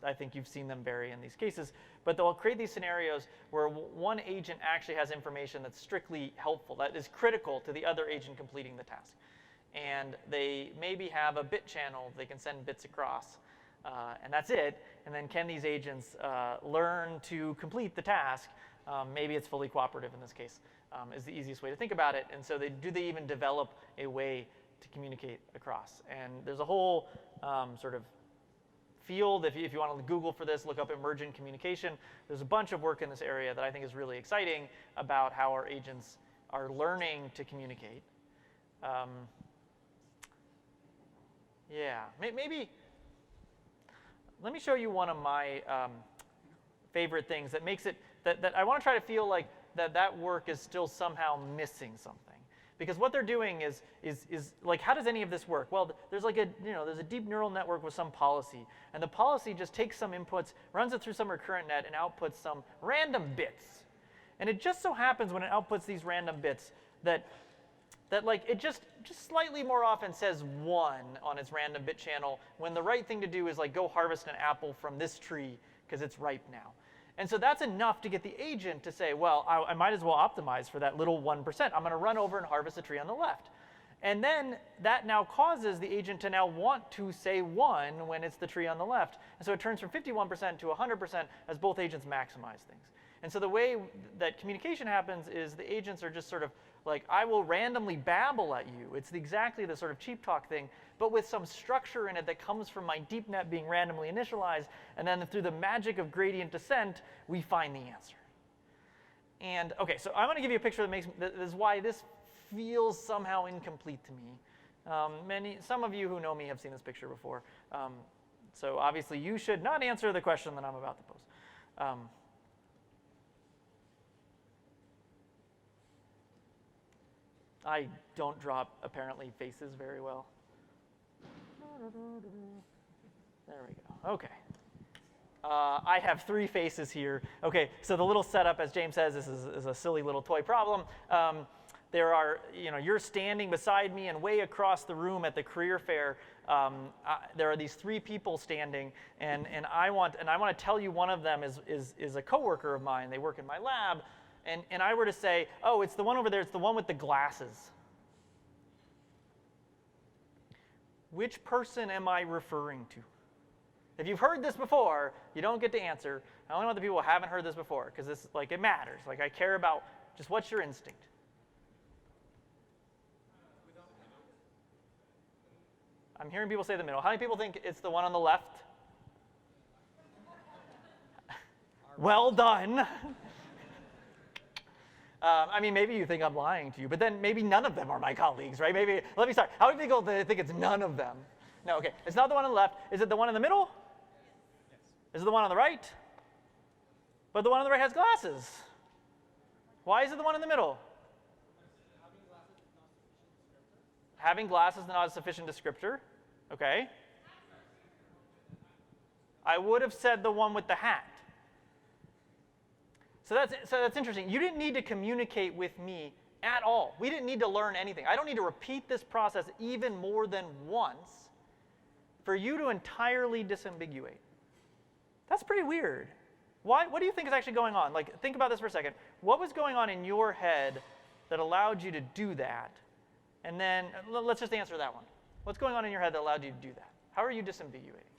I think you've seen them vary in these cases. But they'll create these scenarios where one agent actually has information that's strictly helpful, that is critical to the other agent completing the task. And they maybe have a bit channel they can send bits across. And that's it. And then can these agents learn to complete the task? Maybe it's fully cooperative in this case, is the easiest way to think about it. And so do they even develop a way to communicate across? And there's a whole sort of field, if you want to Google for this, look up emergent communication. There's a bunch of work in this area that I think is really exciting about how our agents are learning to communicate. Yeah, maybe, let me show you one of my favorite things that makes it, that I want to try to feel like that work is still somehow missing something. Because what they're doing is like, how does any of this work? Well, there's like there's a deep neural network with some policy, and the policy just takes some inputs, runs it through some recurrent net, and outputs some random bits. And it just so happens when it outputs these random bits that like it just slightly more often says 1 on its random bit channel, when the right thing to do is like go harvest an apple from this tree because it's ripe now. And so that's enough to get the agent to say, well, I might as well optimize for that little 1%. I'm going to run over and harvest a tree on the left. And then that now causes the agent to now want to say 1 when it's the tree on the left. And so it turns from 51% to 100% as both agents maximize things. And so the way that communication happens is the agents are just sort of like, I will randomly babble at you. It's exactly the sort of cheap talk thing, but with some structure in it that comes from my deep net being randomly initialized, and then through the magic of gradient descent, we find the answer. And okay, so I'm going to give you a picture that is why this feels somehow incomplete to me. Some of you who know me have seen this picture before. So obviously you should not answer the question that I'm about to pose. I don't draw, apparently, faces very well. There we go. Okay. I have 3 faces here. Okay, so the little setup, as James says, this is a silly little toy problem. There are, you're standing beside me, and way across the room at the career fair, there are these 3 people standing, and I want to tell you one of them is a coworker of mine. They work in my lab. And I were to say, oh, it's the one over there, it's the one with the glasses. Which person am I referring to? If you've heard this before, you don't get to answer. I only want the people who haven't heard this before, because this, like, it matters. Like, I care about just what's your instinct. I'm hearing people say the middle. How many people think it's the one on the left? Well done. I mean, maybe you think I'm lying to you, but then maybe none of them are my colleagues, right? Maybe, let me start. How many people think it's none of them? No, okay. It's not the one on the left. Is it the one in the middle? Yes. Is it the one on the right? But the one on the right has glasses. Why is it the one in the middle? Having glasses is not a sufficient descriptor. Okay. I would have said the one with the hat. So that's interesting. You didn't need to communicate with me at all. We didn't need to learn anything. I don't need to repeat this process even more than once for you to entirely disambiguate. That's pretty weird. Why? What do you think is actually going on? Like, think about this for a second. What was going on in your head that allowed you to do that And then let's just answer that one. What's going on in your head that allowed you to do that? How are you disambiguating?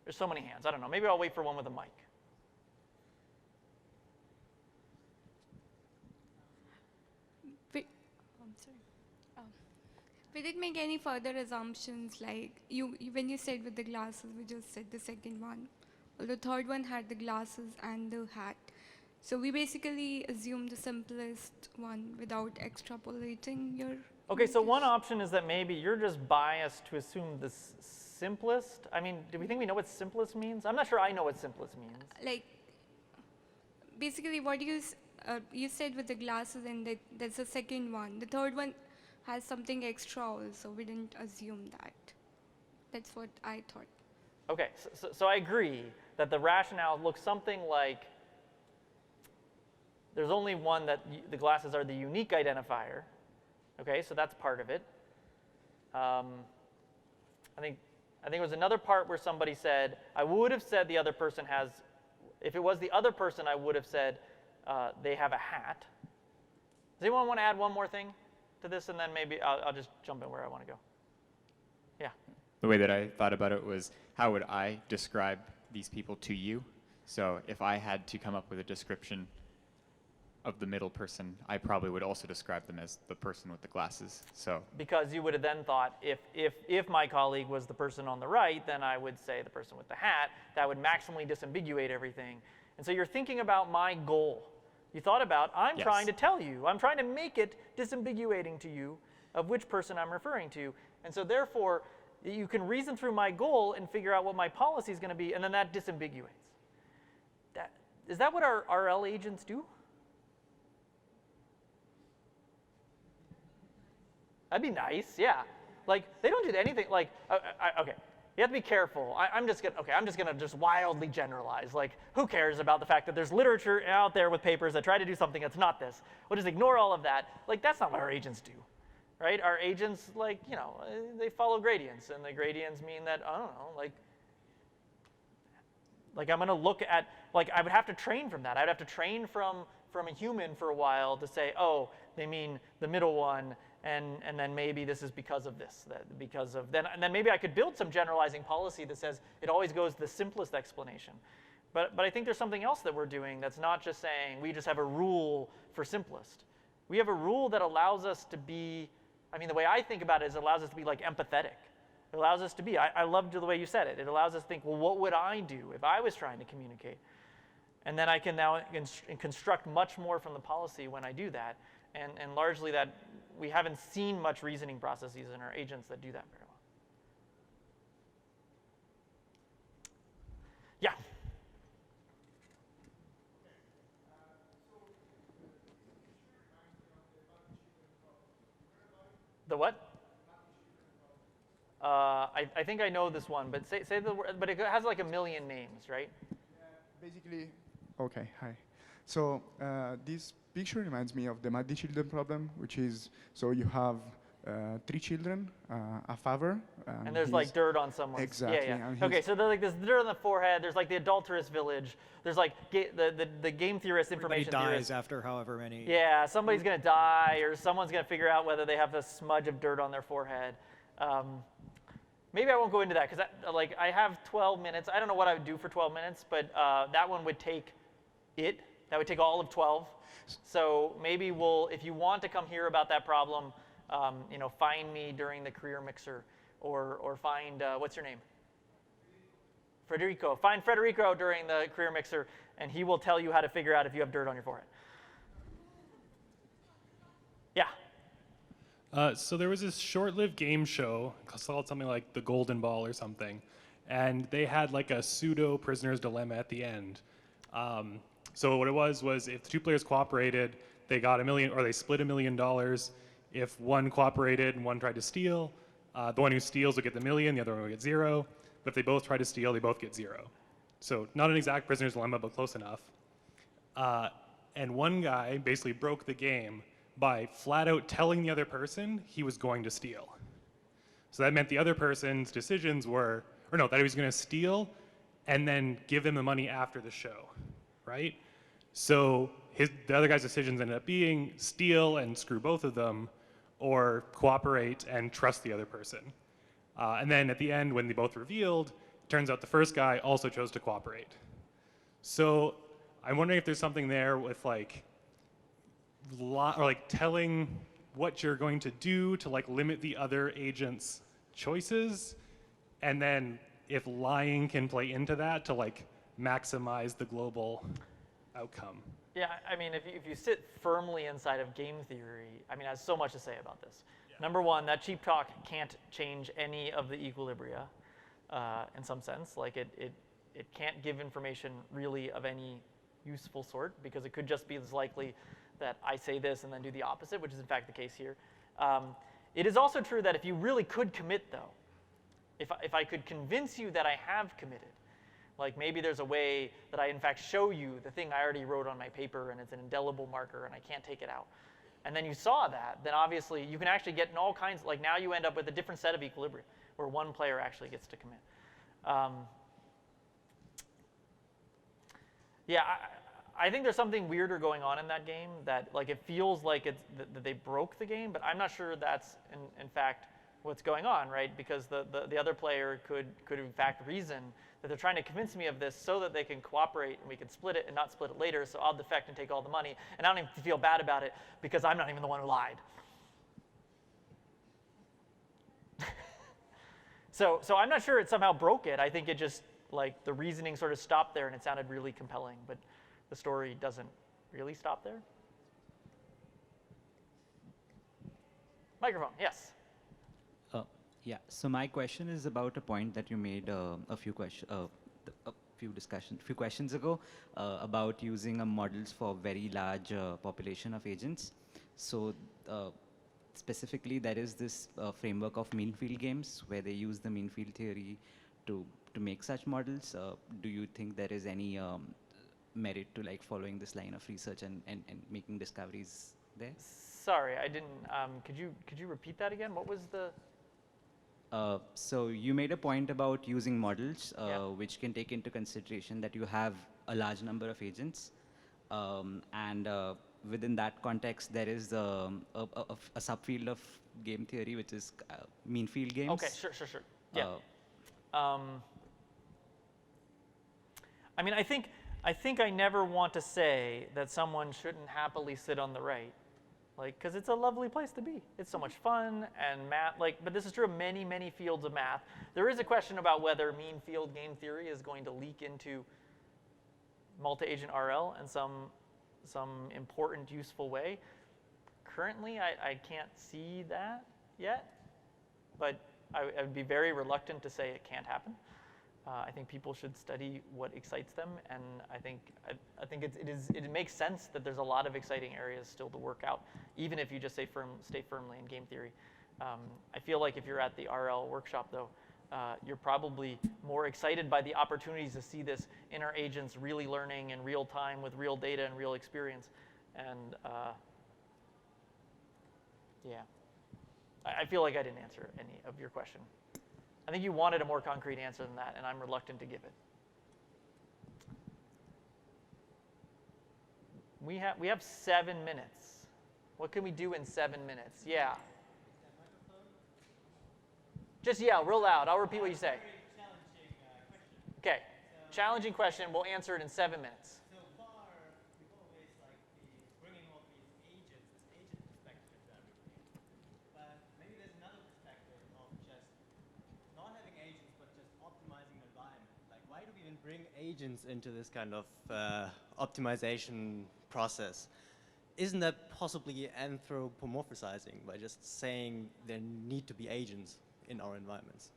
There's so many hands. I don't know. Maybe I'll wait for one with a mic. We didn't make any further assumptions, like when you said with the glasses, we just said the second one. Well, the third one had the glasses and the hat. So we basically assumed the simplest one without extrapolating your... Okay, so one option is that maybe you're just biased to assume the simplest. I mean, do we think we know what simplest means? I'm not sure I know what simplest means. Like, basically what you said with the glasses, and that's the second one. The third one has something extra also. We didn't assume that. That's what I thought. Okay, so I agree that the rationale looks something like there's only one that the glasses are the unique identifier. Okay, so that's part of it. I think it was another part where somebody said, I would have said the other person has, if it was the other person, I would have said they have a hat. Does anyone want to add one more thing to this, and then maybe I'll just jump in where I want to go. Yeah. The way that I thought about it was, how would I describe these people to you? So if I had to come up with a description of the middle person, I probably would also describe them as the person with the glasses. So because you would have then thought, if my colleague was the person on the right, then I would say the person with the hat. That would maximally disambiguate everything. And so you're thinking about my goal. You thought about, I'm Yes. trying to tell you, I'm trying to make it disambiguating to you of which person I'm referring to. And so therefore, you can reason through my goal and figure out what my policy is going to be, and then that disambiguates. Is that what our RL agents do? That'd be nice, yeah. Like, they don't do anything, like, okay. You have to be careful. I'm just gonna just wildly generalize. Like, who cares about the fact that there's literature out there with papers that try to do something that's not this? We'll just ignore all of that. Like, that's not what our agents do, right? Our agents, like, you know, they follow gradients, and the gradients mean that, I don't know, like I'm gonna look at, like, I would have to train from that. I'd have to train from a human for a while to say, oh, they mean the middle one, and then maybe this is because of this, and then maybe I could build some generalizing policy that says it always goes to the simplest explanation. But I think there's something else that we're doing that's not just saying we just have a rule for simplest. We have a rule that allows us to be, I mean, the way I think about it is it allows us to be like empathetic. It allows us to be, I loved the way you said it. It allows us to think, well, what would I do if I was trying to communicate? And then I can now construct much more from the policy when I do that. And largely that we haven't seen much reasoning processes in our agents that do that very well. Yeah. The what? I think I know this one, but say the word. But it has like a million names, right? Basically, okay, hi. So this picture reminds me of the muddy children problem, which is, so you have 3 children, a father. And there's like dirt on someone. Exactly. Yeah, yeah. Okay, so there's like this dirt on the forehead. There's like the adulterous village. There's like the game theorist information Everybody dies theorist. after however many. Yeah, somebody's going to die, or someone's going to figure out whether they have a smudge of dirt on their forehead. Maybe I won't go into that because I have 12 minutes. I don't know what I would do for 12 minutes, but that one would take That would take all of 12. So maybe if you want to come hear about that problem, find me during the career mixer, or find, what's your name? Federico. Find Federico during the career mixer, and he will tell you how to figure out if you have dirt on your forehead. Yeah. So there was this short-lived game show called something like The Golden Ball or something, and they had like a pseudo prisoner's dilemma at the end. So what it was if the 2 players cooperated, they got $1 million, or they split $1 million. If one cooperated and one tried to steal, the one who steals would get the $1 million, the other one would get 0. But if they both try to steal, they both get 0. So not an exact prisoner's dilemma, but close enough. And one guy basically broke the game by flat out telling the other person he was going to steal. So that meant the other person's decisions were, that he was going to steal and then give him the money after the show, right? So the other guy's decisions ended up being steal and screw both of them, or cooperate and trust the other person. And then at the end, when they both revealed, it turns out the first guy also chose to cooperate. So I'm wondering if there's something there with like, or like telling what you're going to do to like limit the other agent's choices, and then if lying can play into that to like maximize the global outcome. Yeah, I mean, if you sit firmly inside of game theory, I mean, I have so much to say about this. Yeah. Number one, that cheap talk can't change any of the equilibria in some sense. Like it can't give information really of any useful sort, because it could just be as likely that I say this and then do the opposite, which is in fact the case here. It is also true that if you really could commit, though, if I could convince you that I have committed, like maybe there's a way that I in fact show you the thing I already wrote on my paper and it's an indelible marker and I can't take it out, and then you saw that, then obviously you can actually get in all kinds, like now you end up with a different set of equilibria where one player actually gets to commit. Yeah, I think there's something weirder going on in that game, that like it feels like it's that they broke the game, but I'm not sure that's in fact what's going on, right? Because the other player could in fact reason that they're trying to convince me of this so that they can cooperate and we can split it and not split it later, so I'll defect and take all the money, and I don't even feel bad about it because I'm not even the one who lied. So I'm not sure it somehow broke it. I think it just, like, the reasoning sort of stopped there and it sounded really compelling, but the story doesn't really stop there. Microphone, yes. Yeah, so my question is about a point that you made a few questions ago about using models for very large population of agents. So specifically, there is this framework of mean field games where they use the mean field theory to make such models. Do you think there is any merit to like following this line of research and making discoveries there? Sorry, I didn't. Could you repeat that again? What was the? So you made a point about using models which can take into consideration that you have a large number of agents, and within that context there is a subfield of game theory which is mean field games. Okay, sure. Yeah. I mean, I think I never want to say that someone shouldn't happily sit on the right. Like, because it's a lovely place to be. It's so much fun, and math, like, but this is true of many, many fields of math. There is a question about whether mean field game theory is going to leak into multi-agent RL in some important, useful way. Currently, I can't see that yet, but I would be very reluctant to say it can't happen. I think people should study what excites them, and I think it makes sense that there's a lot of exciting areas still to work out, even if you just stay firmly in game theory. I feel like if you're at the RL workshop, though, you're probably more excited by the opportunities to see this inner agents really learning in real time with real data and real experience, and yeah, I feel like I didn't answer any of your question. I think you wanted a more concrete answer than that, and I'm reluctant to give it. We have 7 minutes. What can we do in 7 minutes? Yeah. Just yell real loud. I'll repeat what you say. Okay. Challenging question. We'll answer it in 7 minutes. Bring agents into this kind of optimization process. Isn't that possibly anthropomorphizing by just saying there need to be agents in our environments?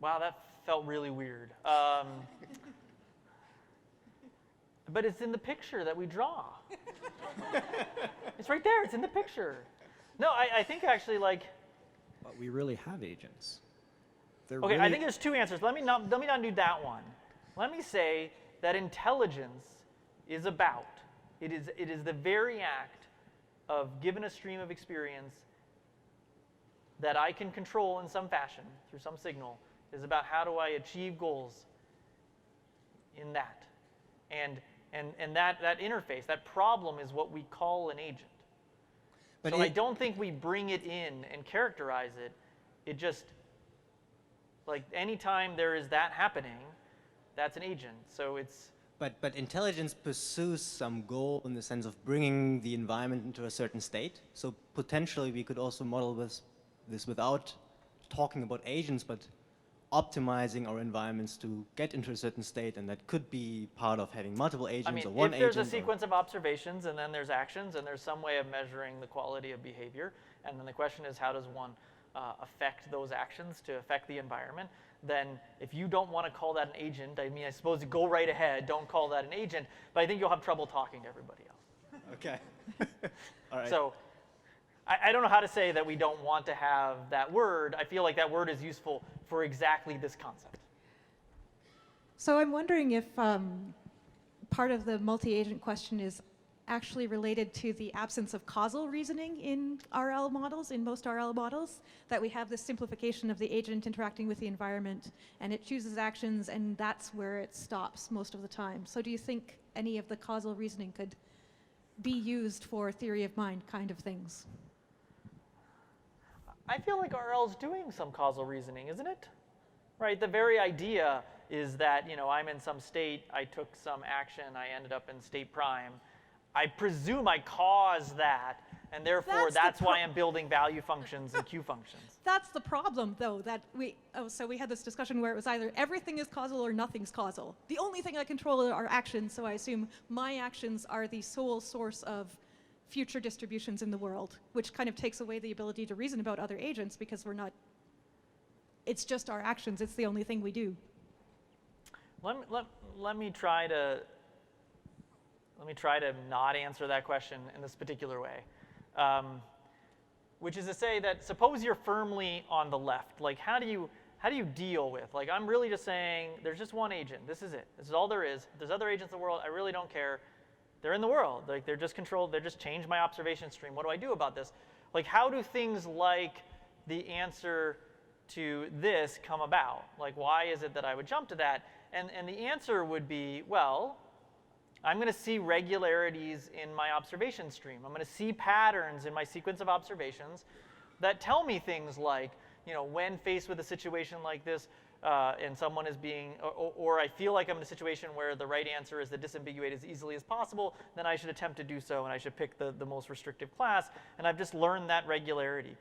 Wow, that felt really weird. But it's in the picture that we draw. It's right there. It's in the picture. No, I think actually, like. But we really have agents. Okay, I think there's 2 answers. Let me not do that one. Let me say that intelligence is about. It is the very act of, given a stream of experience that I can control in some fashion through some signal, is about how do I achieve goals in that. And And that interface, that problem is what we call an agent. But so I don't think we bring it in and characterize it. It just, like anytime there is that happening, that's an agent. So it's... But intelligence pursues some goal in the sense of bringing the environment into a certain state. So potentially we could also model this without talking about agents, but optimizing our environments to get into a certain state, and that could be part of having multiple agents or one if there's agent. a sequence of observations and then there's actions and there's some way of measuring the quality of behavior, and then the question is how does one affect those actions to affect the environment, then if you don't want to call that an agent, I mean, I suppose go right ahead, don't call that an agent, but I think you'll have trouble talking to everybody else. Okay. All right. So I don't know how to say that we don't want to have that word. I feel like that word is useful for exactly this concept. So I'm wondering if part of the multi-agent question is actually related to the absence of causal reasoning in RL models, in most RL models, that we have this simplification of the agent interacting with the environment, and it chooses actions, and that's where it stops most of the time. So do you think any of the causal reasoning could be used for theory of mind kind of things? I feel like RL's doing some causal reasoning, isn't it? Right, the very idea is that, you know, I'm in some state, I took some action, I ended up in state prime. I presume I caused that, and therefore that's why I'm building value functions and Q functions. That's the problem, though, that so we had this discussion where it was either everything is causal or nothing's causal. The only thing I control are actions, so I assume my actions are the sole source of future distributions in the world, which kind of takes away the ability to reason about other agents because we're not, it's just our actions, it's the only thing we do. Let me try to not answer that question in this particular way, which is to say that suppose you're firmly on the left. Like, how do you deal with, like, I'm really just saying there's just one agent. This is it. This is all there is. If there's other agents in the world, I really don't care. They're in the world. Like, they're just controlled. They're just changed my observation stream. What do I do about this? Like, how do things like the answer to this come about? Like, why is it that I would jump to that? And the answer would be, well, I'm going to see regularities in my observation stream. I'm going to see patterns in my sequence of observations that tell me things like, you know, when faced with a situation like this, and someone is being, or I feel like I'm in a situation where the right answer is to disambiguate as easily as possible, then I should attempt to do so, and I should pick the most restrictive class, and I've just learned that regularity.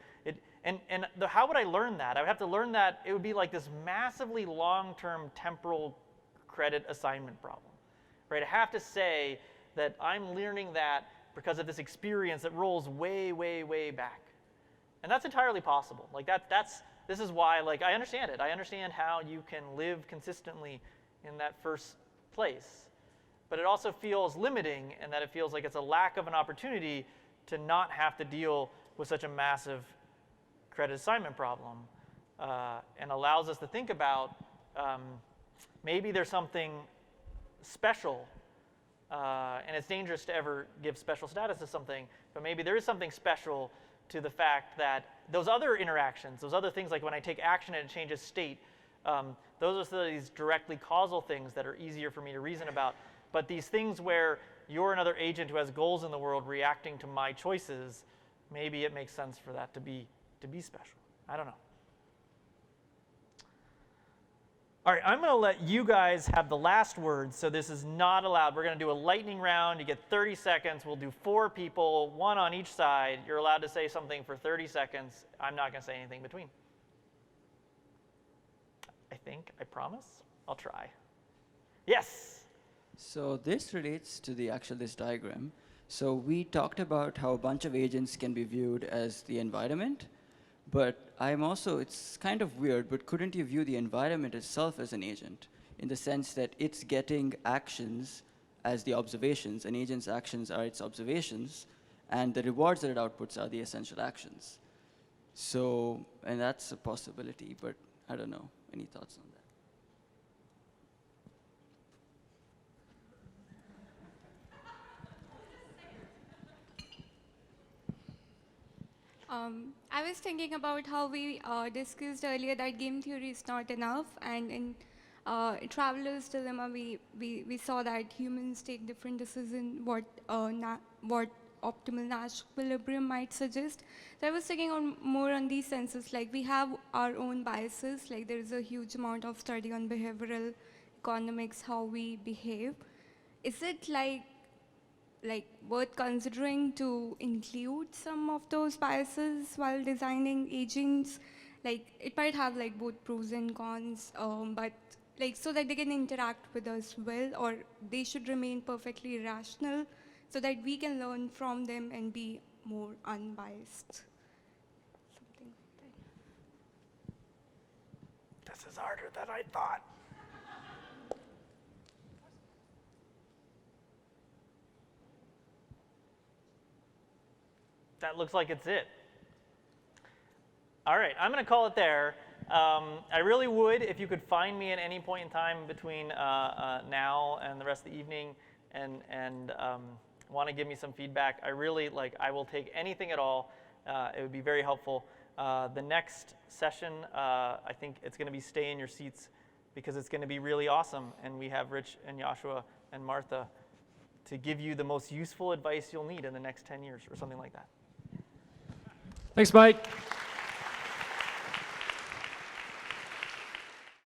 How would I learn that? I would have to learn that. It would be like this massively long-term temporal credit assignment problem. Right? I have to say that I'm learning that because of this experience that rolls way, way, way back. And that's entirely possible. Like this is why, like, I understand it. I understand how you can live consistently in that first place. But it also feels limiting in that it feels like it's a lack of an opportunity to not have to deal with such a massive credit assignment problem, and allows us to think about maybe there's something special, and it's dangerous to ever give special status to something, but maybe there is something special to the fact that those other interactions, those other things like when I take action and it changes state, those are these directly causal things that are easier for me to reason about. But these things where you're another agent who has goals in the world reacting to my choices, maybe it makes sense for that to be special. I don't know. All right, I'm going to let you guys have the last word, so this is not allowed. We're going to do a lightning round. You get 30 seconds. We'll do 4 people, 1 on each side. You're allowed to say something for 30 seconds. I'm not going to say anything between. I promise. I'll try. Yes? So this relates to the this diagram. So we talked about how a bunch of agents can be viewed as the environment. But it's kind of weird, but couldn't you view the environment itself as an agent in the sense that it's getting actions as the observations, an agent's actions are its observations, and the rewards that it outputs are the essential actions. So, and that's a possibility, but I don't know. Any thoughts on that? I was thinking about how we discussed earlier that game theory is not enough, and in Traveler's Dilemma, we saw that humans take different decisions, what optimal Nash equilibrium might suggest. So I was thinking more on these senses, like we have our own biases, like there is a huge amount of study on behavioral economics, how we behave. Is it like worth considering to include some of those biases while designing agents? Like it might have like both pros and cons, but like so that they can interact with us well, or they should remain perfectly rational so that we can learn from them and be more unbiased. Something like that. This is harder than I thought. That looks like it's it. All right, I'm going to call it there. I really would, if you could find me at any point in time between now and the rest of the evening and want to give me some feedback. I will take anything at all. It would be very helpful. The next session, I think it's going to be stay in your seats because it's going to be really awesome. And we have Rich and Joshua and Martha to give you the most useful advice you'll need in the next 10 years or something like that. Thanks, Mike.